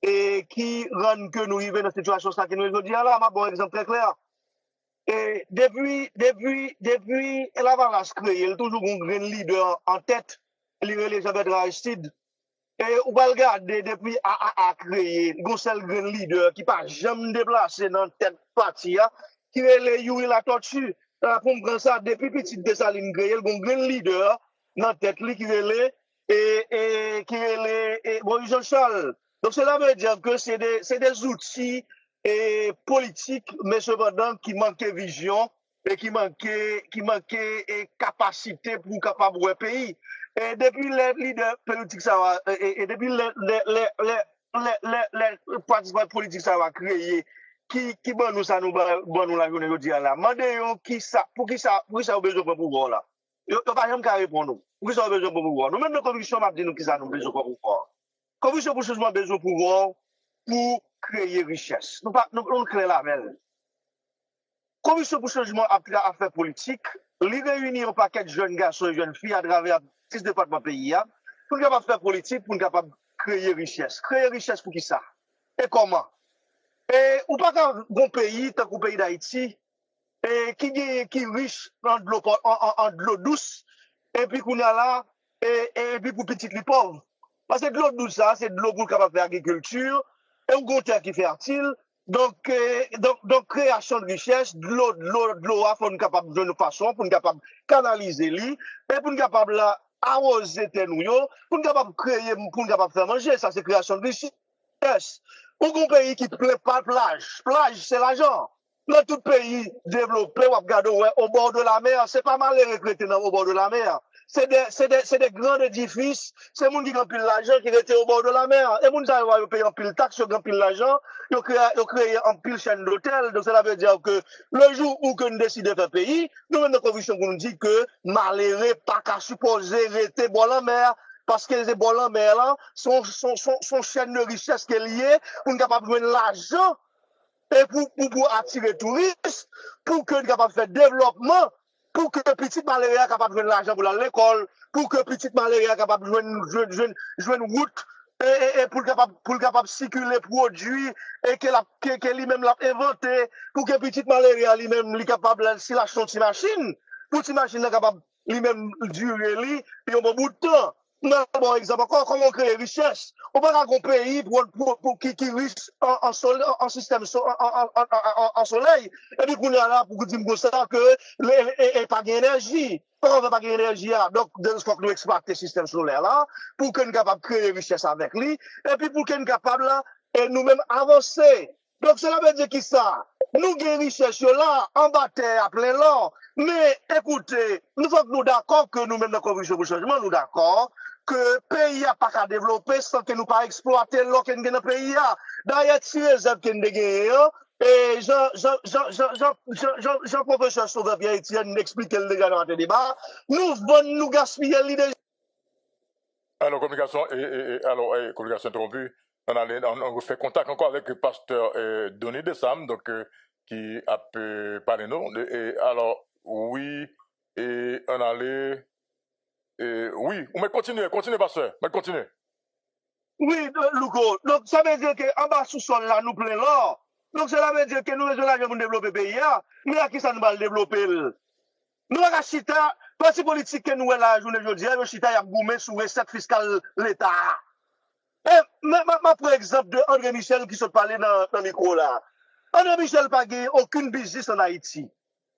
et qui rendent que nous vivons dans cette situation ça que nous aujourd'hui là, un bon exemple très clair. Et depuis la Valas créé, il y a toujours un grand leader en tête, Elisabeth Aristide. Et on va regarder depuis a créé, un seul grand leader qui pas jamais déplacé dans tête parti, qui est le Yuri la tortue. Pour me prendre ça, depuis petite Dessaline créé, un grand leader dans tête qui est le Boris Jean-Charles. Donc cela veut dire que c'est des outils politiques, mais cependant qui manquaient vision et qui manquaient capacité pour capable de pays. Et depuis les leaders politiques, ça va, et depuis les participants politiques, ça va créer, qui bon nous ça nous bon nous la journée aujourd'hui là. Mandez-vous pour qui ça besoin de pouvoir là. Yo pas jamais carré pour nous. Pour qui ça besoin de pouvoir. Nous même nos convictions m'a dit nous qui ça nous besoin de pouvoir. Conviction pour changement besoin de pouvoir pour créer richesse. Nous créer la belle. Conviction pour changement à faire politique, les réunir un paquet de jeunes garçons et jeunes filles à travers 6 départements pays pour capable faire politique, pour capable créer richesse. Créer richesse pour qui ça? Et comment? Et ou pas qu'un bon pays, tant qu'un pays d'Haïti, et qui est riche en de l'eau douce, et puis qu'on a là, et puis pour petites les pauvres. Parce que de l'eau douce, ça, c'est de l'eau pour capable faire agriculture, et un gros terre qui est fertile. Donc, création de richesse, de l'eau, faut nous capable de façon, pour nous capable canaliser lui, et pour nous capable arroser nous, pour nous capable créer, pour nous capable faire manger, ça c'est création de richesse. Ou un pays qui plaît pas plage. Plage, c'est l'argent. Dans tout pays développé, on regarde au bord de la mer, c'est pas mal les retraités au bord de la mer. C'est des grands édifices, c'est moun qui gagne l'argent qui était au bord de la mer. Et moun ça va payer en pile taxe, gagne l'argent, ils créent en pile chaîne d'hôtel. Donc cela veut dire que le jour où nous décidons de faire pays, nous avons une conviction qu'on nous dit que malheureux pas qu'à supposer rester bord de la mer. Parce que les bols en mer là, son chaîne de richesse qui est liée, pour nous capable de jouer l'argent, et pour attirer touristes, pour que nous capable de faire développement, pour que petite malaria capable de jouer l'argent pour l'école, pour que petite malaria capable de jouer une route, et pour capable de circuler produits, et que lui-même l'a inventé, pour que petite malaria lui-même lui capable, s'il achète une machine, pour une machine capable lui-même durer lui, et un bon bout de temps. Non, bon exemple, encore comment créer richesse. On va avoir un pays qui est riche en système en soleil. Et puis, on est là pour dire que pas d'énergie. Pourquoi on ne veut pas d'énergie? Donc, il faut que nous exploitions le système solaire là, pour que nous soyons capables de créer richesse avec lui. Et puis, pour que nous soyons capables de nous-mêmes avancer. Donc, cela veut dire qui ça? Nous avons richesse là, en bataille à plein l'or. Mais écoutez, nous sommes d'accord que nous-mêmes, dans la conviction pour le changement, nous d'accord que le pays n'a pas qu'à développer sans que nous pas exploiter l'or qu'il y a dans le pays. D'ailleurs, si les œuvres qu'il y a, Et Jean-Professeur Sauveur-Pierre Etienne explique le gars dans le débat. Nous gaspillons l'idée. Alors, communication, communication interrompue. On fait contact encore avec le pasteur Denis Dessam, donc, qui a parlé nous. Alors, oui, et on allait. Oui, on va continuer, pasteur. On va continuer. Oui, Louko. Donc, ça veut dire qu'en bas sous-sol, là, nous prenons l'or. Donc, cela veut dire que nous avons l'argent pour développer le pays. Mais à qui ça nous va le développer? Nous avons chita, parti politique que nous avons la journée aujourd'hui, nous chita, il y a gourmet sous recette fiscale l'État. Par exemple, de André Michel qui se parlait dans le micro là. André Michel n'a pas gagné aucune business en Haïti.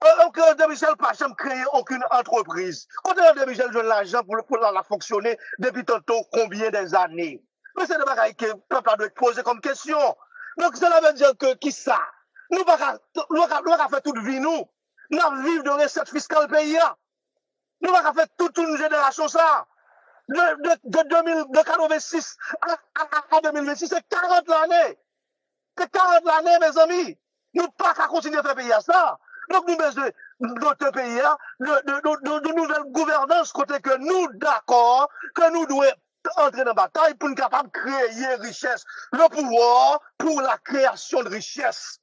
André Michel n'a pas jamais créé aucune entreprise. André Michel donne l'argent pour la fonctionner depuis tantôt combien des années. Mais c'est des bagailles que le peuple doit poser comme question. Donc, cela veut dire que qui ça? Nous ne pouvons pas faire toute vie, nous. Nous vivons de recettes fiscales pays. Nous ne pouvons pas faire toute une génération ça. De 86 à 2026, c'est 40 l'année. C'est 40 l'année, mes amis. Nous ne pouvons pas continuer à faire payer ça. Donc, nous avons besoin de notre pays, de nouvelles gouvernances, côté que nous, d'accord, que nous devons entrer dans la bataille pour nous capables de créer richesse, le pouvoir pour la création de richesse.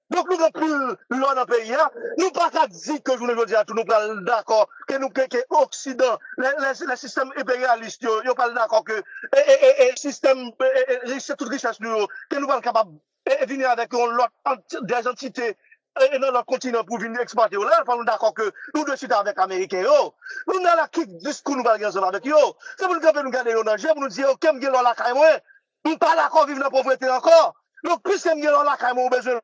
Donc, nous avons plus l'on dans le pays, nous pas qu'à dire que je vous dis à tout, nous parlons d'accord, que nous, que l'Occident, les systèmes impérialistes, nous parlons d'accord que, système, toute richesse, que nous sommes capables de venir avec des entités, et dans notre continent pour venir exploiter là, nous sommes d'accord que nous devons suite avec les Américains, nous avons la qui discours nous allons avec eux. C'est pour nous garder au danger, pour nous dire, OK, nous avons la caille, nous ne pas d'accord vivre dans la pauvreté encore. Donc, plus nous avons la caille, nous avons besoin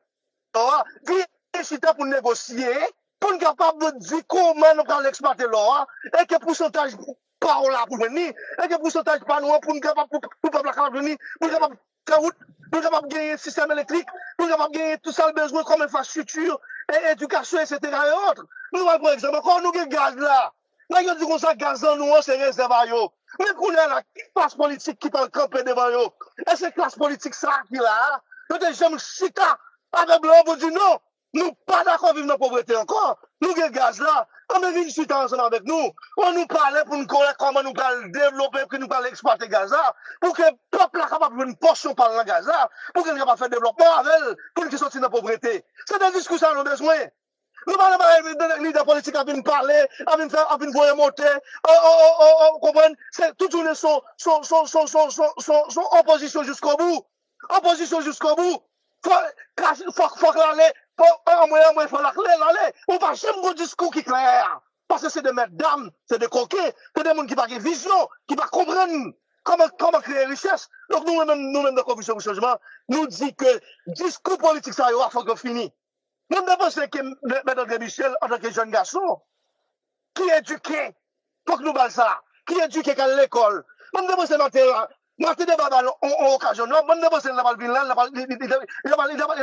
pour négocier, pour nous capable de dire comment nous allons exploiter l'or, et que pourcentage par là pour venir, et que pourcentage par nous pour nous capable pour peuple capable venir, pour nous capable de route, pour nous capable de gagner un système électrique, pour nous capable de gagner tout ça le besoin comme infrastructure, et éducation, etc. et autres. Nous, par exemple, quand nous avons gaz là, nous avons dit qu'on ça gaz en nous, c'est réservé à eux. Mais qu'on est la classe politique qui parle camper devant eux. Et c'est classe politique ça qui là, nous avons jamais chita avec blanc pour dire non. Nous pas d'accord vivre dans la pauvreté encore. Nous avons gaz là. On est venu suite ensemble avec nous. On nous parlait pour nous connaître comment nous allons développer, pour nous allons exploiter gaz là. Pour que le peuple soit capable de une portion par le gaz là. Pour qu'il soit capable de faire développement avec elle. Pour qu'il sorte de la pauvreté. C'est un discours que nous avons besoin. Nous parlons pas de leader politique à venir parler, à venir faire, à venir voir monter. Comprenez? C'est toute une son opposition jusqu'au bout. Opposition jusqu'au bout. Faut l'aller. Faut l'aller. On va jamais un discours qui est clair. Parce que c'est des mesdames, c'est des coquets, c'est des gens qui n'ont pas de vision, qui ne comprennent comment créer richesse. Donc nous-mêmes, dans la commission de changement, nous disons que le discours politique, ça il faut que fini. Nous ne pensons que Mme Michel, en tant que jeune garçon, qui est éduqué, faut que nous parlons ça, qui est éduqué à l'école. Nous ne pensons pas Martin de Babal, on occasion. Non, moi, je ne sais pas, il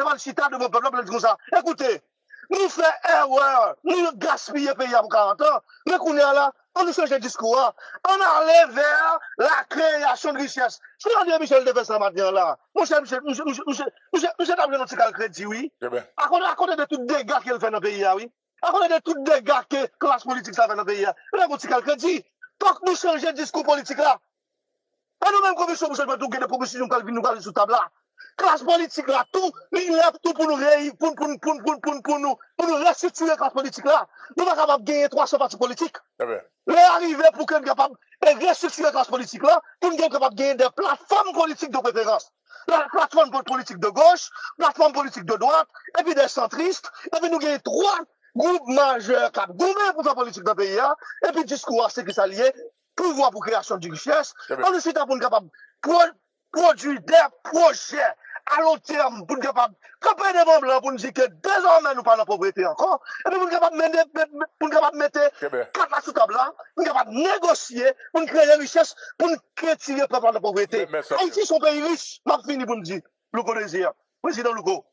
va le chita de mon peuple, comme ça. Écoutez, nous faisons erreur, nous gaspillons le pays pour 40 ans, mais qu'on est là, on nous change de discours, on allait vers la création de richesse. Si on dit Michel de ça maintenant là, nous sommes dans notre crédit, oui. À côté de tout dégâts qu'il fait dans le pays, oui. À côté de tout dégâts que la classe politique fait dans le pays, nous avons un crédit. Tant que nous changeons de discours politique là, et nous-mêmes, commission, nous sommes tous des propositions nous parlons sous table là. Classe politique là, tout, il lève tout pour nous restituer la classe politique là. Nous sommes capables de gagner 300 partis politiques. Les arriver pour qu'on soit capable de restituer la classe politique là, pour qu'on soit capable de gagner des plateformes politiques de préférence. La plateforme politique de gauche, plateforme politique de droite, et puis des centristes, et puis nous gagnons 3 groupes majeurs qui ont gouverné pour la politique dans le pays, et puis discours à ce qui s'allie. Pouvoir pour création de richesse, on est pour nous capable de produire des projets à long terme pour nous capable de camper devant blanc pour nous dire que désormais nous pas dans la pauvreté encore, et puis pour nous capable de mettre 4 sous table là, pour nous capable de négocier, pour nous créer des richesses, pour nous tirer le peuple de la pauvreté. Haïti sont pays riche, m'a fini pour nous dire, Louko désir, président Louko.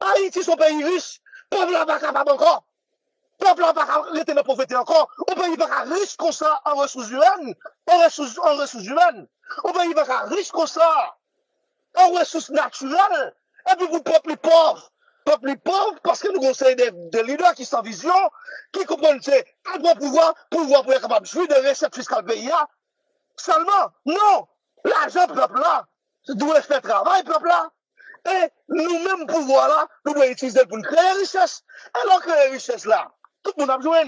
Haïti sont pays riche, peuple là pas capable encore. Le peuple n'a pas arrêté dans la pauvreté encore. On peut y avoir riche comme ça en ressources humaines. On peut y avoir riche comme ça en ressources naturelles. Et puis, vous, peuple pauvre, peuple est pauvre parce que nous conseillons des leaders qui sont vision, qui comprennent que un bon pouvoir pour être capable de jouir de recettes fiscales pays. Seulement, non, l'argent peuple là, doit faire travail peuple là. Et nous-mêmes, pouvoir là, nous devons utiliser pour créer la richesse. Alors que la richesse là, tout le monde a besoin.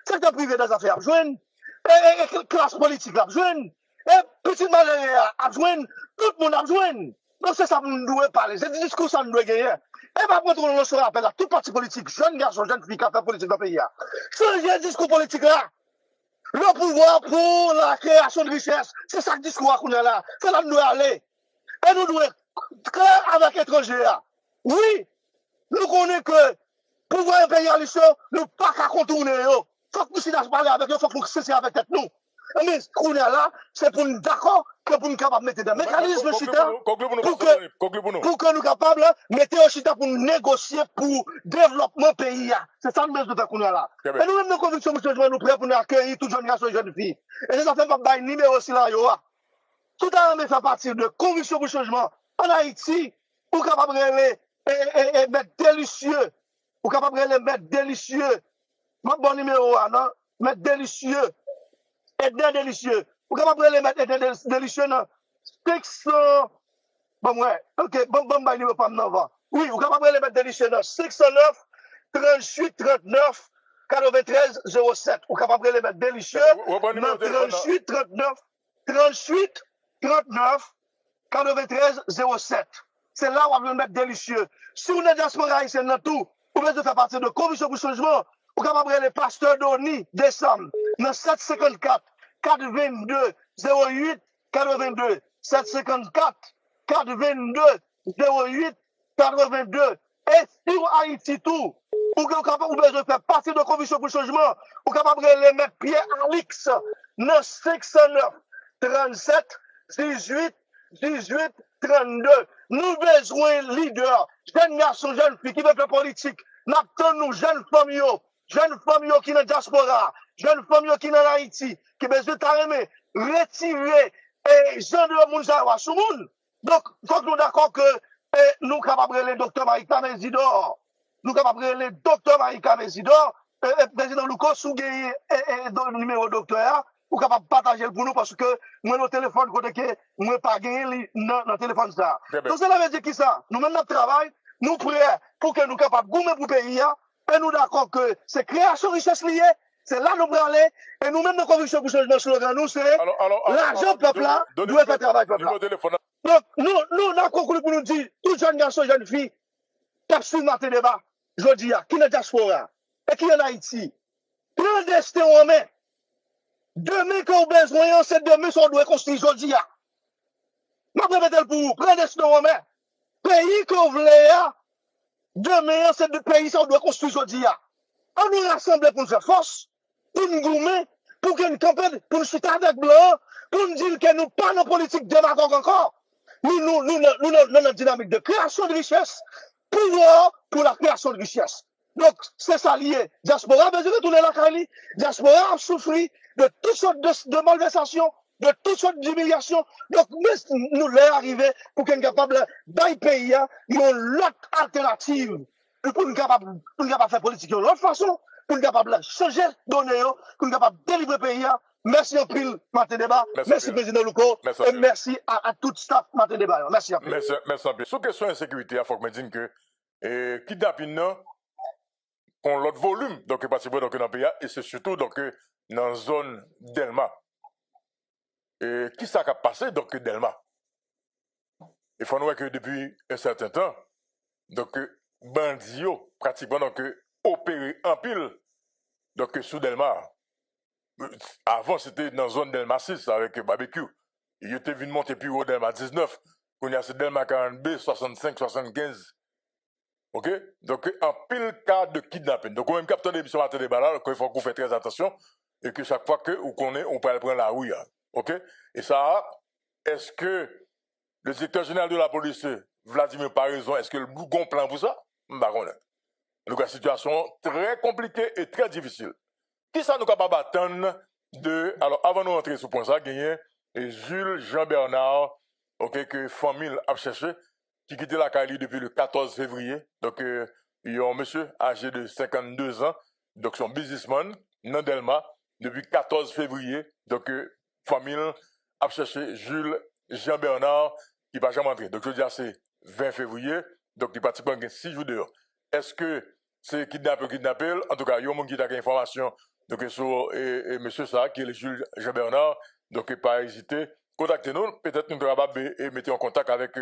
Secteur privé des affaires a besoin. Et classe politique a besoin. Et petit malheur a besoin. Tout le monde a besoin. Donc c'est ça que nous devons parler. C'est du discours ça nous devons gagner. Et par contre, on se rappelle à tout parti politique, jeunes garçons, jeunes filles qui ont fait politique dans le pays. Changer le discours politique là. Le pouvoir pour la création de richesse. C'est ça le discours qu'on a là. C'est là que nous devons aller. Et nous devons clair avec étrangers. Oui, nous connaissons que pour voir un pays à l'échelle, nous pas qu'à contourner. Il faut que nous signions parler avec eux, il faut que nous cessions avec nous. Mais ce qu'on est là, c'est pour nous d'accord, que pour nous capables de mettre des mécanismes chita, pour que nous capables de mettre au chita pour nous négocier pour le développement pays. C'est ça le message qu'on a là. Et nous-mêmes, nos convictions, nous sommes prêts pour nous accueillir toutes jeunes garçons et jeunes filles. Et ça fait pas de numéro aussi là, tout à l'heure, fait partie de convictions pour changement. En Haïti, vous êtes capable de mettre délicieux. Vous êtes capable de mettre délicieux. Mon bon numéro, non? Mettre délicieux. Être délicieux. Vous êtes capable de mettre délicieux, non? 600. Bon, ouais. Ok, bon, numéro, pas maintenant. Oui, vous êtes capable de mettre délicieux, non? 609, 38, 39, 93, 07. Vous êtes capable de mettre délicieux. 38, 39, 38, 39, 93 07. C'est là où on va mettre délicieux. Si on est diaspora haïtienne dans tout, vous pouvez faire partie de commission pour changement. Vous pouvez appeler les pasteurs d'Oni, décembre, dans 754 422 08 82. 754 422 08 82. Et sur Haïti tout, vous pouvez faire partie de commission pour changement. Vous pouvez les mettre pied à l'X, dans 609 37 18 18, 32. Nous besoin de leaders, jeunes garçons, jeunes filles qui veulent faire politique. Nous, jeunes femmes qui sont dans la diaspora, jeunes femmes qui sont en Haïti, qui besoin de retirer et gens de Mounzawa sous monde. Donc, il faut que nous d'accord que nous sommes capables de le docteur Marika Mésidor. Nous sommes capables de le docteur Marika Mésidor, président Lucas Sougé et le numéro docteur. Ou capable de partager pour nous parce que moi, nos téléphones, côté que moi, pas gagné dans le téléphone ça. Donc, cela veut dire qui ça? Nous, même notre travail, nous prêts pour que nous capables de gommer pour le pays, et nous d'accord que c'est création de richesse liée, c'est là nous prenons aller, et nous, même nos convictions pour changer notre slogan, nous, c'est l'argent peuple là, doit faire travail peuple là. Donc, nous, on a conclu pour nous dire, tout jeune garçon, jeune fille, qui a suivi notre débat, je dis, qui est dans la diaspora, et qui est en Haïti, prends le destin en main. Demain, quand vous avez besoin, c'est demain qu'on doit construire aujourd'hui. Je vais répéter pour vous. Prenez des noms en main. Pays que vous voulez, demain, c'est le pays qu'on doit construire aujourd'hui. On nous rassemble pour nous faire force, pour nous gommer, pour que nous campagne, pour nous chuter avec blanc, pour nous dire que nous pas dans politique démagogue encore. Nous, dans notre dynamique de création de richesse, pour la création de richesse. Donc, c'est ça lié. Diaspora a besoin de tourner la Cali. Diaspora a souffert de toutes sortes de malversations, de toutes sortes d'humiliations. Donc, nous l'est arrivé pour qu'on soit capable d'un pays, une autre alternative, pour nous capable de faire politique de l'autre façon, pour nous capable de changer de données, pour nous capable de délivrer le pays. Merci en pile, Matin Débat. Merci, Président Louko. Et merci à tout le staff Matin Débat. Merci en pile. Merci en pile. Sur question d'insécurité, il faut que je me dise que kidnapping, on l'autre volume, donc parce que dans le pays, et c'est surtout donc dans la zone Delma. Et qui ça a passé donc Delma? Il faut voir que depuis un certain temps, donc bandits pratiquement donc opéré en pile donc sous Delma. Avant c'était dans la zone Delma 6 avec barbecue. Il était venu monter plus haut Delma 19, qu'on y a c'est Delma 40B, 65, 75. Ok? Donc, en pile cas de kidnapping. Donc, on même capteur d'émission Matin Débat là, il faut qu'on fasse très attention et que chaque fois qu'on connaît, on peut prendre la rue. Ok? Et ça, est-ce que le directeur général de la police, Vladimir Paraison, est-ce que le bon plan pour ça? Bah, on est. Donc, la situation très compliquée et très difficile. Qui ça nous capable d'attendre de. Alors, avant de rentrer sur ce point, ça, gagné Jules Jean-Bernard, ok, que famille a cherché. qui quittait la Cali depuis le 14 février. Donc, il y a un monsieur âgé de 52 ans, donc son businessman, Nandelma, depuis 14 février. Donc, famille a cherché Jules Jean-Bernard, qui va jamais entrer. Donc, je veux dire, c'est 20 février, donc il partit pendant 6 jours dehors. Est-ce que c'est kidnappé? En tout cas, il y a un monde qui a information donc, sur monsieur ça, qui est le Jules Jean-Bernard, donc pas hésiter. Contactez-nous, peut-être nous sommes capables de mettre en contact avec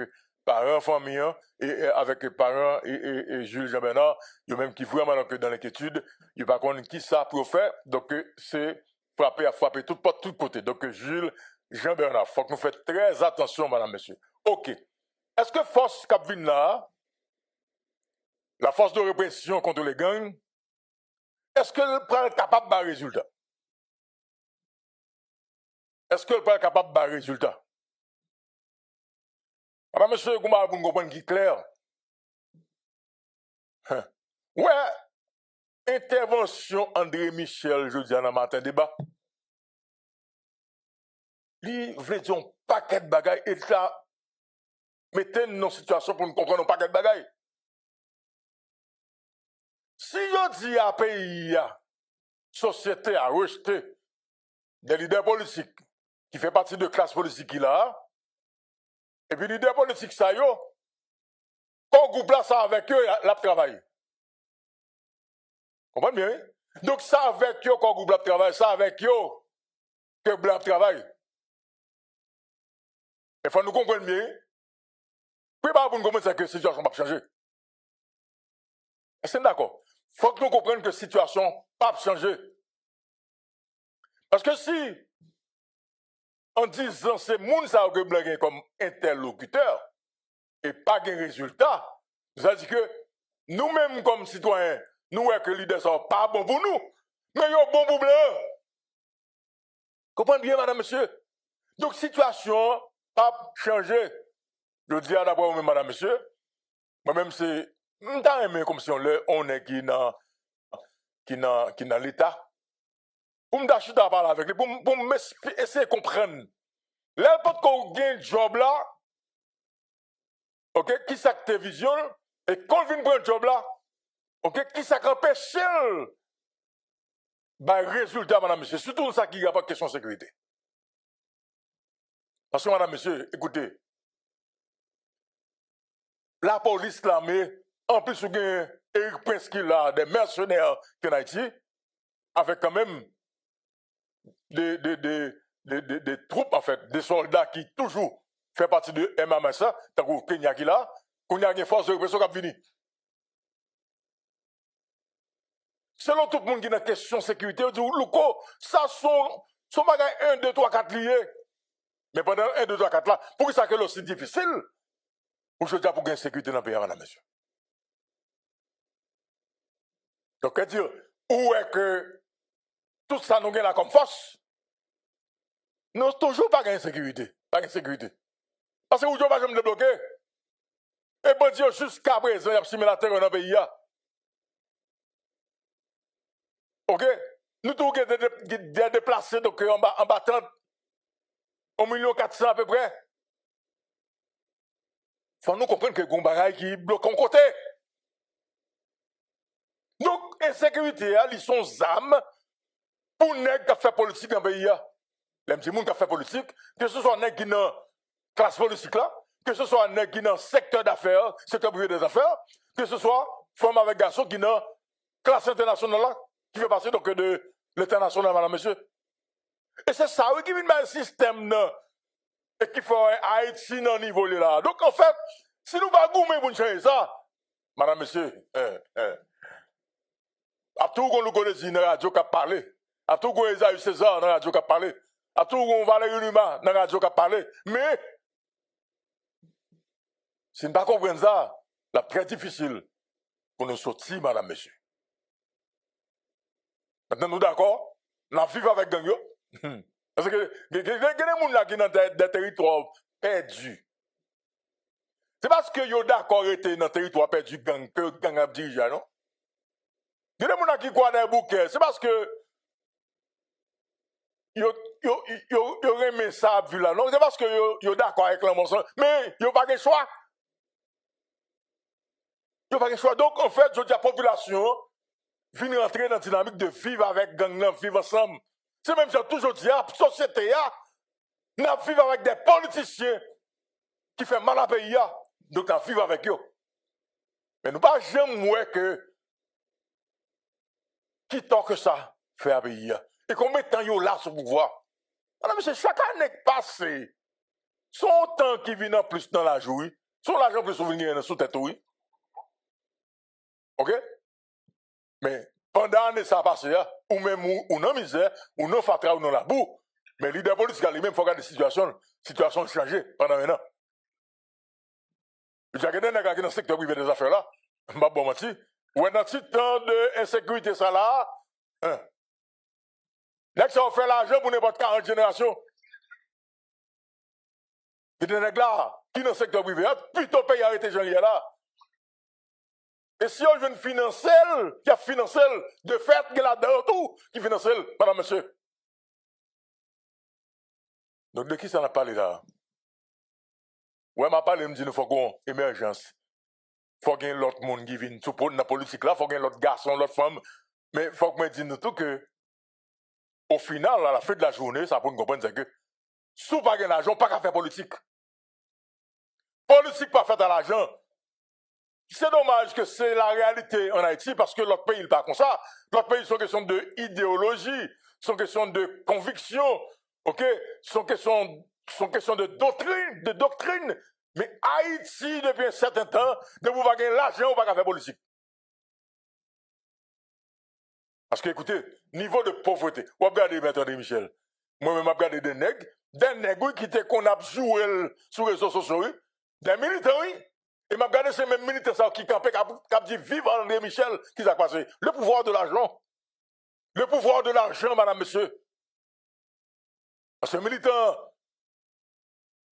parents, famille, et avec parents et Jules Jean-Bernard, il y a même qui vraiment dans l'inquiétude, il n'y a pas qu'on qui ça pour faire, donc c'est frapper tout par tout côté. Donc Jules Jean-Bernard, il faut que nous fassions très attention, madame, monsieur. Ok. Est-ce que force Capvin là, la force de répression contre les gangs, est-ce qu'elle peut être capable de résultat? Est-ce qu'elle peut être capable de résultat? Madame, monsieur, comment vous comprenez qui est clair? Ouais, intervention André Michel, je dis dans le matin débat. Il voulait dire un paquet de bagailles et ça mettait nous dans une situation pour nous comprendre un paquet de bagailles. Si je dis à pays, société a rejeté des leaders politiques qui fait partie de classe politique qu'il a, et puis les leaders politiques, ça y est, quand on groupe là, ça avec eux, la travail. Comprenez bien? Hein? Donc, ça avec eux, quand on groupe la travail, ça avec eux, que blanc travail. Il faut nous comprendre bien. Puis, pour nous comprendre que la situation va changer. Est-ce que vous d'accord? Il faut que nous comprenions que la situation va changer. Parce que si, en disant c'est moun ça que blanc comme interlocuteur, et pas de résultat, ça dit que nous-mêmes comme citoyens, nous que les leaders sont pas bons pour nous, mais ils sont bons pour blanc. Comprenez bien, madame, monsieur? Donc, situation pas changer. Je dis à d'abord, madame, monsieur, moi-même, c'est, comme si on est qui dans l'État. Pour me d'acheter à parler avec lui, pour essayer de comprendre. Là, peut-être qu'on gagne un job là, ok, qui ça que vision, et quand on vient prendre un job là, ok, qui ça empêche ben, résultat, madame, monsieur, surtout ça qui n'a pas de question de sécurité. Parce que, madame, monsieur, écoutez, la police, l'armée, en plus, il y a Eric Prince qui a des mercenaires qui en Haïti, avec quand même des troupes, en fait, des soldats qui toujours font partie de MMSA, tant que Kenya qui là, qu'on y a une force de répression qui a fini. Selon tout le monde qui a une question de sécurité, on dit, Louko, ça sont bagages 1, 2, 3, 4 liés. Mais pendant 1, 2, 3, 4 là, pour que ça soit aussi difficile, pour que pour gagner sécurité dans le pays, madame, monsieur. Donc, dire, où est que tout ça nous gagne là comme force? Nous toujours pas gagner sécurité. Pas gagner sécurité. Parce que vous ne pouvez pas me débloquer. Et bon Dieu, jusqu'à présent, il y a simé la terre dans le pays. Ok? Nous tous des déplacés donc, en battant 1,4 million à peu près. Il faut nous comprendre que les gens qui bloquent en côté. Donc, insécurité, ils sont âmes pour les gens qui font politique dans le pays. Les petits gens qui font politique, que ce soit les gens qui sont dans la classe politique là, que ce soit les gens qui sont dans le secteur d'affaires, secteur privé des affaires, que ce soit femmes avec garçons qui sont dans la classe internationale là, qui fait partie donc de l'international, madame, monsieur. Et c'est ça, oui, qui vient dans le système là, et qui fait Haïti dans le niveau là. Donc, en fait, si nous ne pas goumer pour changer ça, madame, monsieur, à tout qu'on nous connaît dans la radio qui a parlé, à tout qu'on a eu César dans la radio qui a parlé, à tout qu'on Valérie Luma dans la radio qui a parlé, mais si nous ne comprenons pas ça, c'est très difficile pour nous sortir, madame, monsieur. Maintenant, nous d'accord? Nous vivons avec gang. Parce que il y a des gens là qui sont dans des territoires perdus. C'est parce que vous d'accord été dans un territoire perdu gang que gang a dirigé, non? Il y a des gens qui croient dans les bouquets. C'est parce que vous aimez ça, vu là, non? C'est parce que vous d'accord avec le mensonge. Mais vous n'avez pas de choix. Il n'y a pas de choix. Donc, en fait, je dis à la population, vient rentrer dans la dynamique de vivre avec gang, vivre ensemble. C'est même ça, toujours dit, la société, nous vivons avec des politiciens qui font mal à pays, donc nous vivons avec eux. Mais nous ne pouvons pas jamais voir que qui tant que ça fait à pays. Et combien de temps ils sont là sur le pouvoir. Alors, monsieur, chaque année passée, son temps qui vient en plus dans la journée, son l'argent plus venir sous tête, oui. OK? Mais pendant l'année ça passe, ou même ou non misère, ou non fatra, ou non la boue. Mais les leaders politiques, lui-même, il faut regarder la situation changée pendant un an. J'ai regardé dans le secteur privé des affaires là, je ne vais pas mentir. Ou dans ce temps d'insécurité, ça là, dès que ça fait l'argent pour n'importe 40 générations, il y a des nègres là, qui dans le secteur privé, plutôt payer arrêter gens là. Et si on veut financer, qui a financé, de fait, il y a là-dedans tout, qui finance, madame, monsieur. Donc, de qui ça n'a parlé là? Ouais, m'a parlé, me dit, il faut qu'on émergence. Il faut qu'il y ait l'autre monde qui vienne dans la politique là, il faut qu'il y ait l'autre garçon, l'autre femme. Mais il faut que me dise tout que, au final, à la fin de la journée, ça pour nous comprendre, c'est que, si vous n'avez pas d'argent, pas qu'à faire politique. Politique pas faite à l'argent. C'est dommage que c'est la réalité en Haïti parce que l'autre pays n'est pas comme ça. L'autre pays sont question d'idéologie, sont question de conviction, ok, sont question de doctrine. Mais Haïti, depuis un certain temps, de vous pas gagner l'argent ou pas faire politique. Parce que, écoutez, niveau de pauvreté, vous regardez maintenant Michel. Moi-même, je regarde des nègres qui étaient qu'on a joué sur les réseaux sociaux, des militants, oui. Et m'a regardé ces mêmes militaires qui campaient, qui dit vive André Michel, qui s'est passé. Le pouvoir de l'argent. Le pouvoir de l'argent, madame, monsieur. Parce que militant,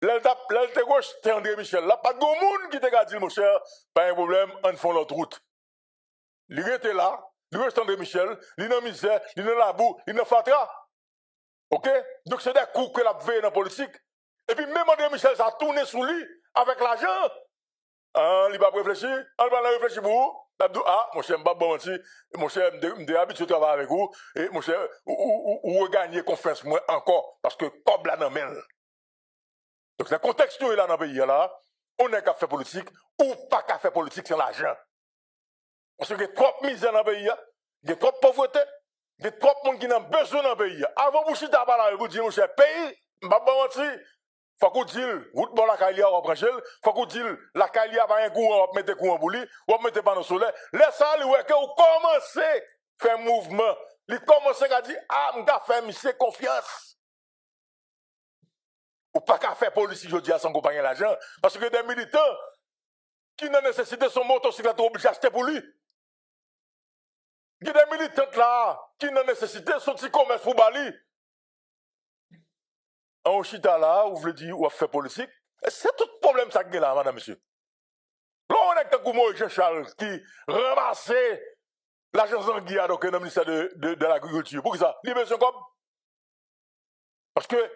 l'alter gauche, c'est André Michel. Là, pas de monde qui t'a dit, mon cher, pas un problème, on fait l'autre route. Il était là, il reste André Michel, il est dans misère, il est dans la boue, il est dans fatra. OK? Donc c'est des coups que la veille dans la politique. Et puis même André Michel, ça a tourné sous lui avec l'argent. Il va réfléchir, il va réfléchir pour vous. Mon cher, je ne sais pas, mon cher, je suis habitué à travailler avec vous, et mon cher, vous gagnez confiance moi encore, parce que comme la namel. Donc, le contexte est là dans le pays, là, on n'est qu'à faire politique, ou pas qu'à faire politique sans l'argent. Parce qu'il y a trop de misère dans le pays, il y a trop de pauvreté, il y a trop de monde qui n'a besoin dans le pays. Avant, vous chitez à parler, vous dites, mon cher, pays, je ne sais pas mentir. Faut qu'on dise, route bon la caille on prend gel, faut qu'on dise la caille a pas un coup on mettre coup en bouli, on mettre pas dans soleil. Laisse ça lui ouais que vous commencez faire mouvement. Il commence à dire m'ga faire monsieur confiance. Ou pas qu'à faire politique je dis à sans compagnie l'argent parce que des militants qui n'ont nécessité son motocyclette obligé acheter pour lui. Il y a des militants là qui n'ont nécessité son petit commerce pour Bali. En chita là, vous voulez dire, ou faire politique, c'est tout problème ça qui est là, madame, monsieur. Là, on est avec Moïse Jean-Charles qui ramassait l'agence Anguilla, donc dans le ministère de l'Agriculture. Pour qui ça? Libération comme? Parce que,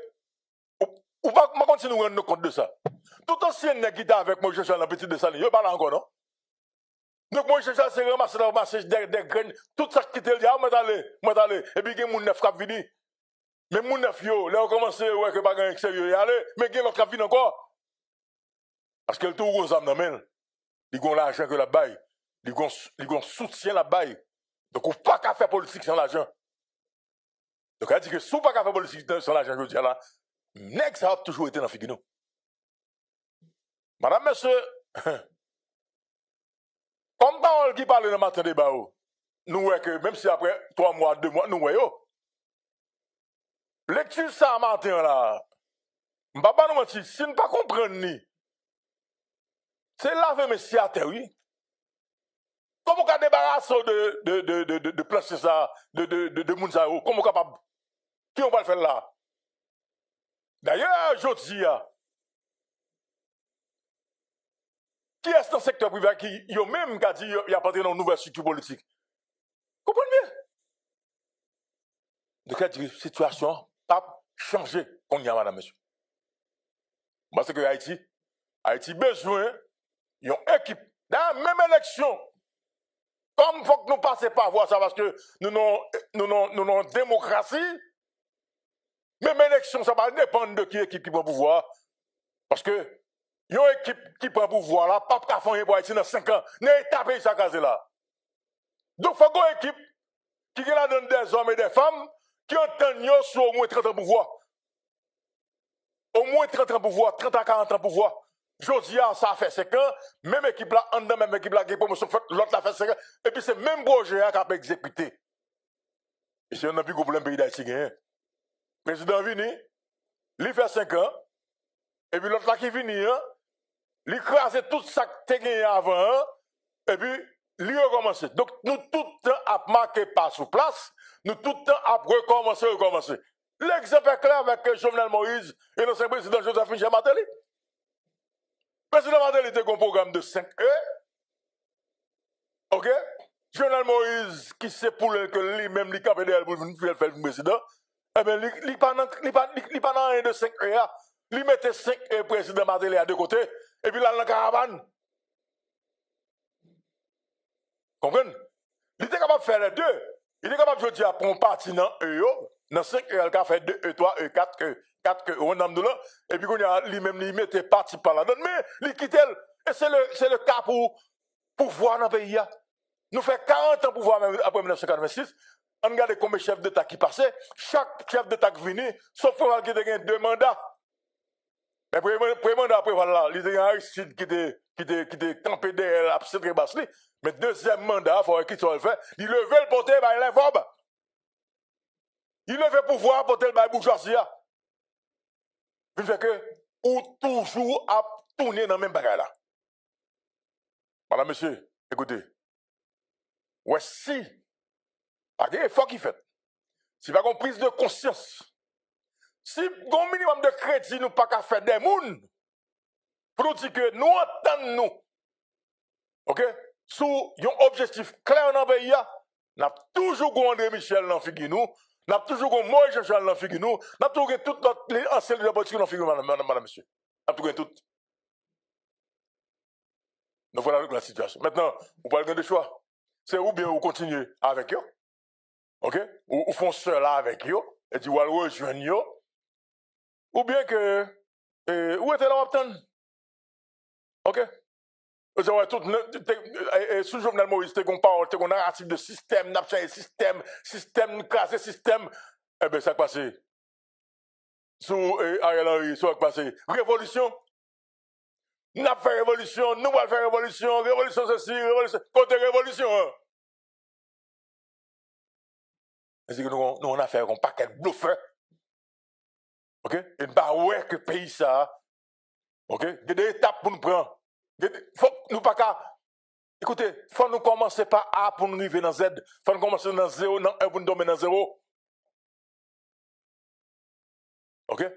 ou pas continuer à nous rendre compte de ça. Tout ancien qui était avec Moïse Jean-Charles dans le petit de Saline, il parle encore, non? Donc, Moïse Jean-Charles s'est ramassé des graines, tout ça qui était dit, moi t'allais, et puis il y a mon neuf qui a fini. Mais mon neuf yo, là on commence ouais que pas gagne sérieux y aller, mais il y a l'autre qui vient encore. Parce que le tout gros âme dans main. Ils ont l'argent que la baille, ils ont soutien la baille. Donc on pas qu'à faire politique sans l'argent. Donc elle dit que si on pas qu'à faire politique sans l'argent, je dis là, nèg ça a toujours été dans figure. Madame monsieur, comme parole qui parle dans le matin débat, nous voyons que même si après 3 mois, 2 mois, nous voyons. Lecture ça matin là. M'papa nous mentir, si nous pas comprendre ni. C'est laver mes à terre, oui. Comment on débarrasser de placer ça, de Mounsa, comment on capable? Qui on va le faire là? D'ailleurs, je dis, qui est-ce dans le secteur privé qui y a même qui a dit qu'il y a pas dans une nouvelle structure politique? Comprenez bien? De quelle situation pas changer qu'on y a, madame, monsieur? Parce que Haïti besoin d'une équipe Dans la même élection, comme il faut que nous passions par voir ça parce que nous avons démocratie, même élection, ça va dépendre de qui équipe qui prend pouvoir. Parce que, il y a une équipe qui prend pouvoir là, pas qu'à faire pour Haïti dans 5 ans, n'est tapé ça casé là. Donc, il faut qu'il y ait une équipe qui là donne des hommes et des femmes qui entendent sur au moins 30 ans de pouvoir. Au moins 30 ans de pouvoir, 30 à 40 ans de pouvoir. Josia, ça a fait 5 ans, même équipe là, en dedans, même équipe là, qui est promotion faite, l'autre a fait 5 ans, et puis c'est même projet qui a exécuté. Et c'est un plus gros problème pays d'Haïti. Le président vini, il fait 5 ans, et puis l'autre là qui vini, il crase tout ça qui était gagné avant, et puis il recommence. Donc nous tout le temps à marquer pas sous place, nous tout le temps à recommencer. L'exemple est clair avec Jovenel Moïse et l'ancien président Joseph Michel Martelly. Le président Martelly était un programme de 5 E. Ok? Jovenel Moïse, qui sait pour que lui-même, lui capable de faire le président, eh bien, il pas dans un de 5 E. Il mettait 5 E président Martelly à deux côtés, et puis là, dans la caravane. Comprenez? Il était capable de faire les deux. Il était capable de dire pour un parti dans E, dans 5 E, il a fait 2 E, 3 E, 4 E, 4 E, on a et puis lui-même, il mettait parti par là-dedans, mais il quittait. Et c'est le cas pour pouvoir dans le pays. Nous faisons 40 ans pour pouvoir après 1986. On regarde combien de chefs d'État qui passaient. Chaque chef d'État qui venait, sauf pour qu'il ait 2 mandats. Mais pour le mandat après, voilà, il y a un Aristide qui était campé derrière la petite Bassli. Mais deuxième mandat, il faut qu'il soit le fait. Il levait le porté, il lève Bob. Il levait le pouvoir pour le bourgeoisie. Il fait que, ou toujours à tourner dans le même bagage là. Madame, monsieur, écoutez. Ouais, si, pas de effort qu'il fait. Si pas une prise de conscience. Si un minimum de crédit, nous pas qu'à faire des mouns, pour nous dire que nous entendons nous. OK? Sous un objectif clair dans le pays, nous avons toujours André Michel dans le nous, nous avons toujours Moïse Jean-Charles dans le nous, nous avons toujours tout notre ancien de politique dans le madame, monsieur. Nous avons toujours tout. Nous voilà la situation. Maintenant, vous parlez de choix. C'est ou bien vous continuez avec eux, ok? Ou font cela avec eux, et puis vous rejoignez eux, ou bien que, où était là, ok? Sous Jovenel Moïse, t'es un narratif de système, système, casé système, eh bien, ça a passé. Sous Ariel Henry, ça a passé. Révolution. Nous avons fait révolution, nous allons faire révolution ceci, révolution, côté révolution. C'est que nous on a fait un paquet de bluffeurs. OK? Et bah ouais que pays ça. OK? Il y a des étapes pour nous prendre. Faut nous pas qu'à. Écoutez, faut nous commencer par A pour nous arriver dans Z. Faut nous commencer dans 0, dans 1 pour nous tomber dans 0. OK? La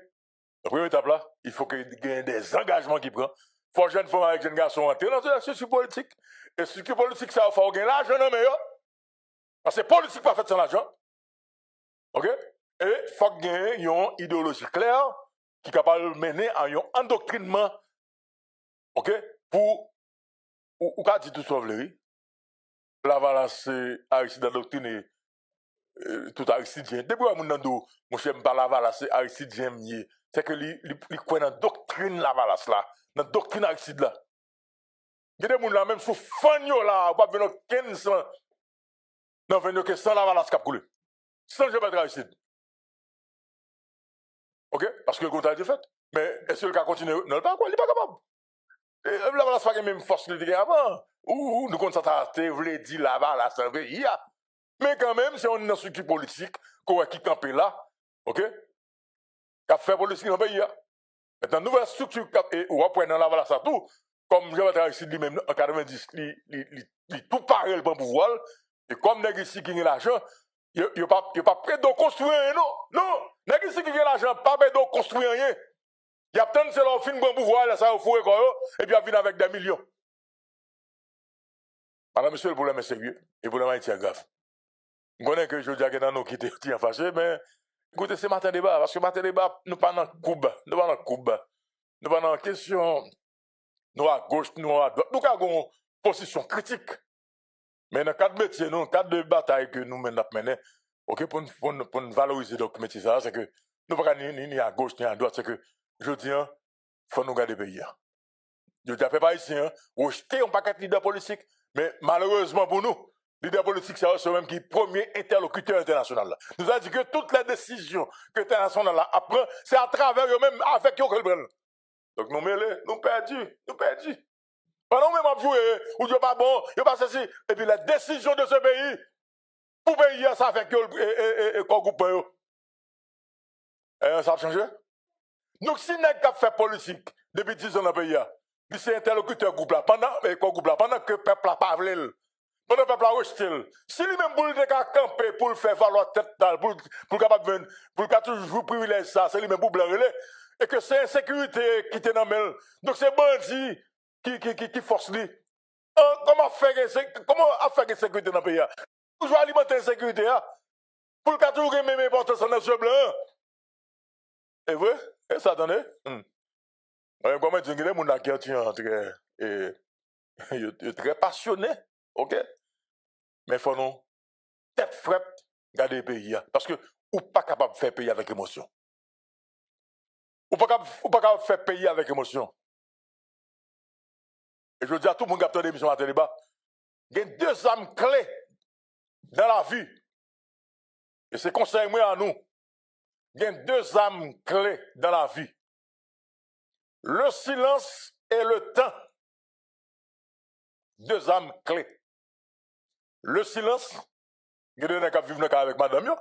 première étape là, il faut qu'il y ait des engagements qui prennent. Il faut que jeunes femmes avec jeunes garçons entrer dans la structure politique. Et structure politique, ça, il faut gagner l'argent dans le meilleur. Parce que politique pas fait sans l'argent. OK? Et il faut gagner une idéologie claire qui est capable de mener à un endoctrinement. OK? Pour, ou qu'a dit tout sauveler, la valance Aristide endoctriné, tout Aristidien. Depuis que mon cher m'parle la valance Aristidien, c'est que il croit dans la doctrine la valance là. Dans la doctrine Aristide là. Il y a des gens là, même sous Fanyo là, pas venir 15 ans. Non, venir que sans la valance cap coulé. Sans je mettre Aristide. OK? Parce que le contrat est fait. Mais est-ce que le cas continue? Non, pas quoi, il n'est pas capable. Et la valance pas même force qu'il était avant. Ou nous constatons, voulez dire la valance en pays. Mais quand même, c'est une structure politique qui campe là. OK? Qui a fait politique dans le pays. Maintenant, nouvelle structure, ou après dans la valance à tout, comme je vais travailler ici lui-même en 90, il tout pareil le bon pouvoir, et comme les ici qui ont l'argent, il n'y a pas prêt de construire, non, non, les ici qui ont l'argent, pas prêt de construire rien. Il y a peut-être c'est leur fin bon pouvoir, là, ça au four et puis il vient avec des millions. Madame, monsieur, le problème est sérieux, et le problème est grave. Je connais que je dis que dans nous qui étaient fâchés, mais écoutez, c'est matin débat, parce que matin débat, nous pas dans le coupe, nous pas dans le coupe, nous pas dans la question, nous à gauche, nous à droite, nous avons position critique. Mais dans le cadre de métier, dans le cadre de bataille que nous menons, ok, pour nous valoriser le métier, c'est que nous ne pouvons pas ni à gauche ni à droite, c'est que je dis, il faut nous garder le pays. Je dis, pas ici, rejeter un paquet de leaders politiques, mais malheureusement pour nous, leader politique, c'est eux-mêmes qui est premier interlocuteur international. Nous avons dit que toutes les décisions que l'international apprend, c'est à travers eux-mêmes, avec eux qu'ils prennent. Donc nous mêlés, nous perdus. Pendant même à jouer, ou Dieu pas bon, il pas ceci, et puis la décision de ce pays, pour payer ça avec eux et qu'on coupe eux. Et ça a changé. Donc si nous avons fait politique depuis 10 ans dans le pays, c'est interlocuteur groupe là, pendant que le peuple n'a pas voulu. Pendant que le peuple a rejeté. Si lui-même pour le camper pour le faire valoir tête pour capable venir, pour toujours privilège ça, c'est lui-même pour le et que c'est insécurité qui est dans le mail. Donc c'est bandit qui force lui. Comment faire insécurité dans le pays? Toujours alimenter l'insécurité pour le toujours même importance dans ce blanc. Et vrai? Et ça donne? Comment dire que les gens qui sont très passionnés, ok? Mais il faut nous tête frette garder le pays. Parce que ou pas capable de faire payer avec émotion. Ou pas capable de faire payer avec émotion. Et je dis à tout le monde qui a entendu l'émission à Téléba, il y a 2 âmes clés dans la vie. Et c'est conseil moi à nous. Il y a 2 âmes clés dans la vie. Le silence et le temps. 2 âmes clés. Le silence, il y a des gens qui vivent avec madame.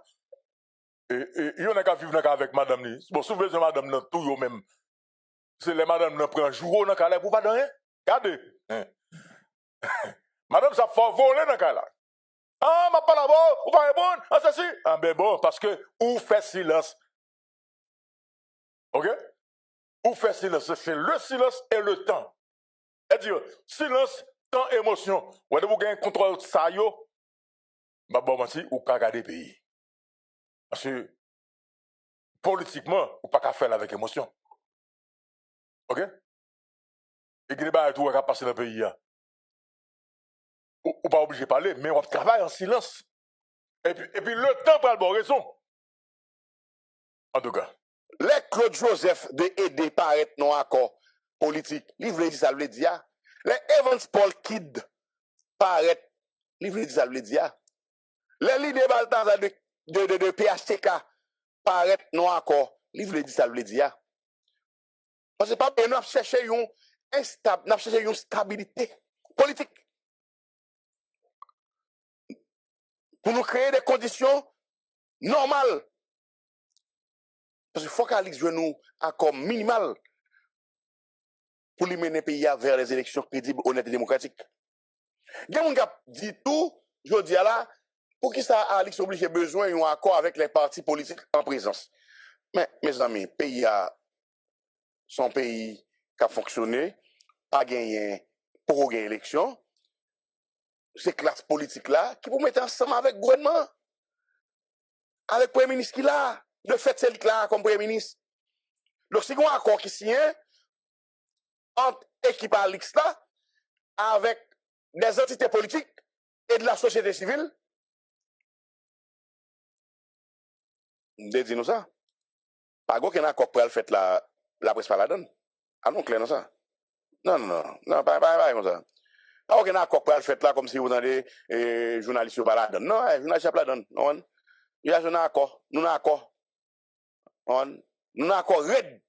Et il y en a qui vivent avec madame. Bon, souvent, c'est madame dans tout même. C'est les madame qui prennent jour dans le calais pour pas donner. Regardez. Madame, ça fait voler dans le calais. Ah, ma pas là-bas, ou pas répondre, ah, ça si. Ah, ben bon, parce que, ou fait silence. Ok? Ou fait silence. C'est le silence et le temps. C'est-à-dire, silence, temps, émotion. Ou vous gagnez contrôle ça, yo, bah bon, ou qu'à garder le pays. Parce que, politiquement, ou pas qu'à faire avec émotion. Ok? Et que les barres tout va passer dans le pays. Ou pas obligé de parler, mais on travaille en silence. Et puis le temps pour le bon raison. En tout cas. Les Claude Joseph de aider paraître non accord politique, livre dit ça veut dire. Les Evans Paul Kidd paraître, livre dit ça veut dire. Les leaders Balthazar de PHTK paraître non accord, livre dit ça veut dire. Parce que pas nous avons cherché une stabilité politique. Pour nous créer des conditions normales. Parce qu'il faut qu'Alix joue nous accord minimal pour lui mener le pays vers les élections crédibles, honnêtes et démocratiques. Il y a des gens qui dit tout, je dis là, pour qui ça Alix oblige besoin d'un accord avec les partis politiques en présence. Mais, mes amis, le pays a son pays qui a fonctionné, pas gagné pour gagner l'élection. Ces classes politiques là, qui pour mettre ensemble avec le gouvernement, avec le Premier ministre qui là, de fait c'est là comme Premier ministre. Donc si on a un accord qui signe entre l'équipe Alix là, avec des entités politiques et de la société civile, de dire nous ça. Pas aucun accord pour le fait la presse pas la donne. Ah non, clair, non ça. Non, pas comme ça. Pas aucun accord pour le fait là, comme si vous avez journalistes pas la donne. Non, journalistes pas la donne. Non, il y a un accord. Nous avons un accord. Nous avons un accord red.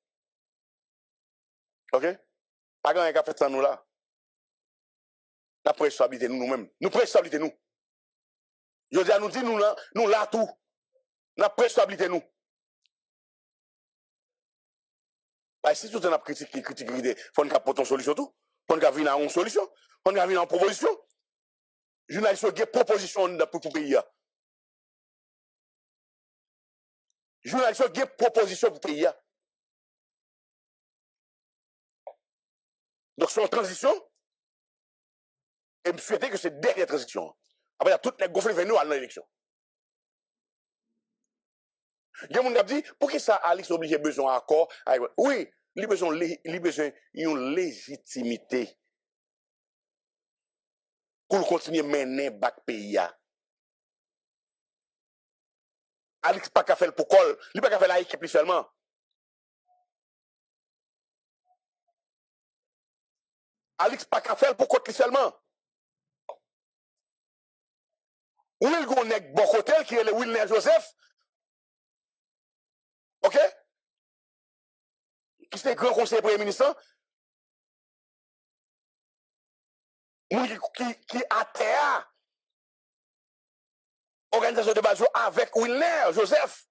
Ok? Pas grand qui a fait ça nous là. La responsabilité nous-mêmes. Nous responsabilité nous. Je dis à nous dire nous là tout. La responsabilité nous. Si tout est critique, il faut qu'on apporte une solution tout. Il faut qu'on vienne à une solution. Il faut qu'on vienne à une proposition. Journaliste qui a une proposition pour le pays. Journaliste qui a une proposition pour le pays. Donc, c'est une transition. Et je souhaite que c'est dernière transition. Après, toutes les gonfles venus à l'élection. Il y a des gens qui dit, pour qui ça, Alix oblige besoin d'accord? Oui, il a besoin d'une légitimité. pour continuer à mener back pays. Alex pas qu'à faire pour col, il pas qu'à faire la équipe seulement. Alex pas qu'à faire pour côté seulement. Ou il y a un bon côté qui est le Wilner Joseph. OK? Qui c'est grand conseiller premier ministre? Qui a terre organisation de base avec Wilner Joseph.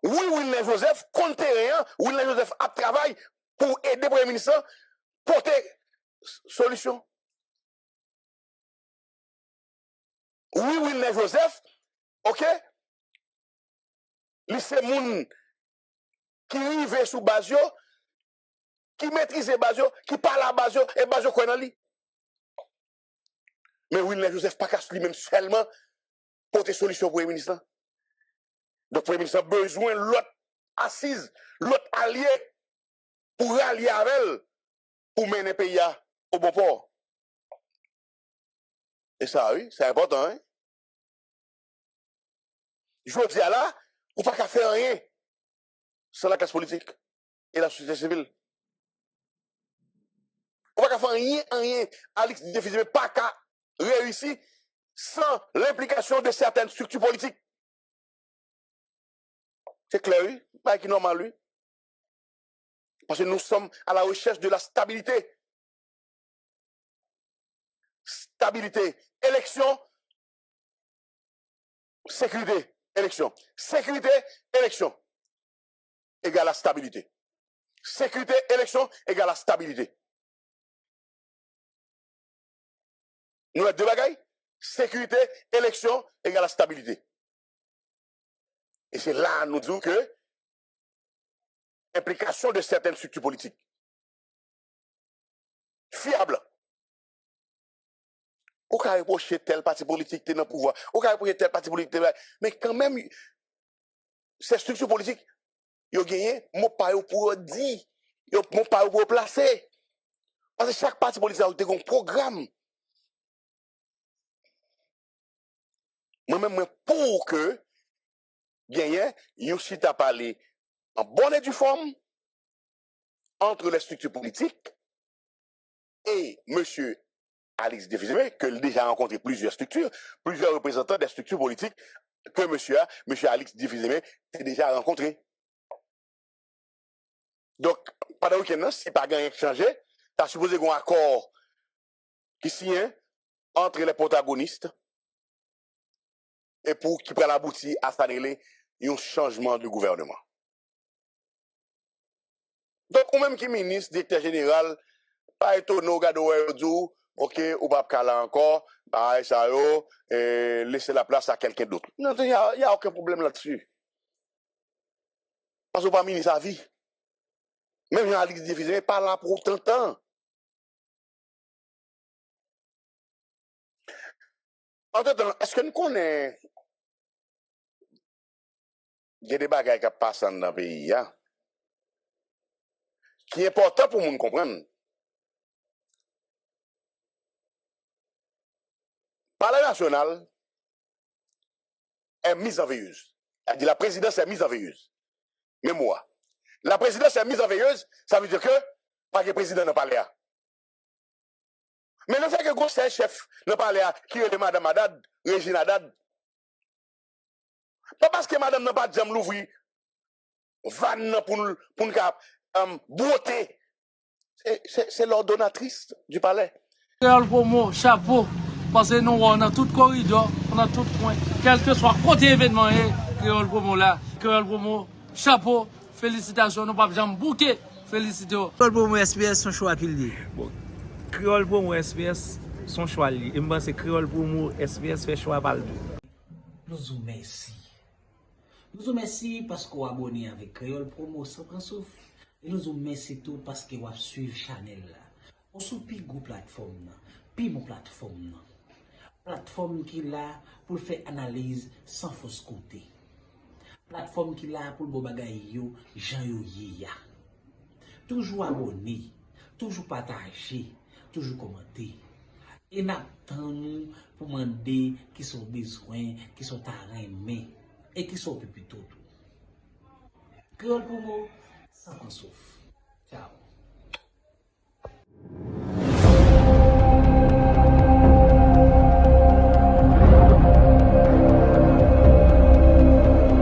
Oui, Wilner Joseph, compte rien, Wilner Joseph a travaillé pour aider le Premier ministre à porter solution. Oui, Wilner Joseph, OK? C'est moun qui arrive sous Bazio, qui maîtrise Bazio, qui parle à Bazio, et Bazio connaît lui. Mais Wilner Joseph pas qu'à lui-même seulement porter solution pour le Premier ministre. Donc, le Premier ministre a besoin de l'autre assise, l'autre allié, pour rallier avec elle, pour mener le pays au bon port. Et ça, oui, c'est important. Hein? Je dis à là, on ne peut pas faire rien sans la classe politique et la société civile. On ne peut pas faire rien, Alex Dieu pas qu'à réussir sans l'implication de certaines structures politiques. C'est clair, oui, pas qui normal, lui. Parce que nous sommes à la recherche de la stabilité. Stabilité, élection, sécurité, élection. Sécurité, élection, égale à stabilité. Sécurité, élection, égale à stabilité. Nous avons deux bagailles. Sécurité, élection, égale à stabilité. Et c'est là, nous disons que implication de certaines structures politiques fiables. Ou qu'à reprocher tel parti politique qui est dans le pouvoir, ou qu'à reprocher tel parti politique, mais quand même, ces structures politiques, ils ont gagné, mon pas pour dire, mon pas pour placer. Parce que chaque parti politique a un programme. Moi-même, pour que gagner, il y a parlé en bonne et due forme entre les structures politiques et M. Alex Dieu-Fils-Aimé, que déjà rencontré plusieurs structures, plusieurs représentants des structures politiques que M. Alex Dieu-Fils-Aimé a déjà rencontré. Donc, pendant le week-end, si pas gagné changé, tu as supposé qu'il y a un accord qui signe entre les protagonistes et pour qui prenne aboutir à un changement de gouvernement. Donc, ou même qui ministre, directeur général, pas étonné, OK, ou pas là encore, bah, ça laisser la place à quelqu'un d'autre. Non, il n'y a aucun problème là-dessus. Parce que pas ministre sa vie. Même Jean-Alex Dieu-Fils-Aimé pas là pour autant de temps. En tout temps, est-ce que nous connaissons des débats qui passent dans le pays, hein? Qui est important pour nous comprendre? Le Parlement national est mise en veilleuse. Elle dit la présidence est mise en veilleuse. Mais moi, la présidence est mise en veilleuse, ça veut dire que pas de président dans le palais. Mais le fait que le conseil chef dans le palais, qui est Madame Haddad, Régine Haddad, pas parce que Madame n'a pas de jambe l'ouvrir, van pour nous beauté. C'est l'ordonnatrice du palais. Créole Promo, chapeau, parce que nous, on a tout corridor, on a tout point, quel que soit côté événement, Créole Promo là, Créole Promo, chapeau, félicitations, nous pas jamais bouquet, félicitations. Créole Promo SPS, son choix qu'il dit. Bon, Créole Promo SPS, son choix li. Et moi, c'est Créole Promo SPS fait choix par le tout. Nous vous remercions. Nous vous remercions parce qu'on a abonné avec Créole Promo sans prendre souffle. Et nous vous remercions tout parce que vous avez suivi Chanel là. On sous pi gros plateforme, pi mon plateforme. Plateforme qui là pour faire analyse sans fausse côté. Plateforme qui là pour le bagay yo, Jean yo ya. Toujours abonné, toujours partager, toujours commenter. Et n'attend nous pour demander qui sont besoins, qui sont à aimer et qui sont plutôt tout. Créole pour moi, sans qu'on souffre. Ciao.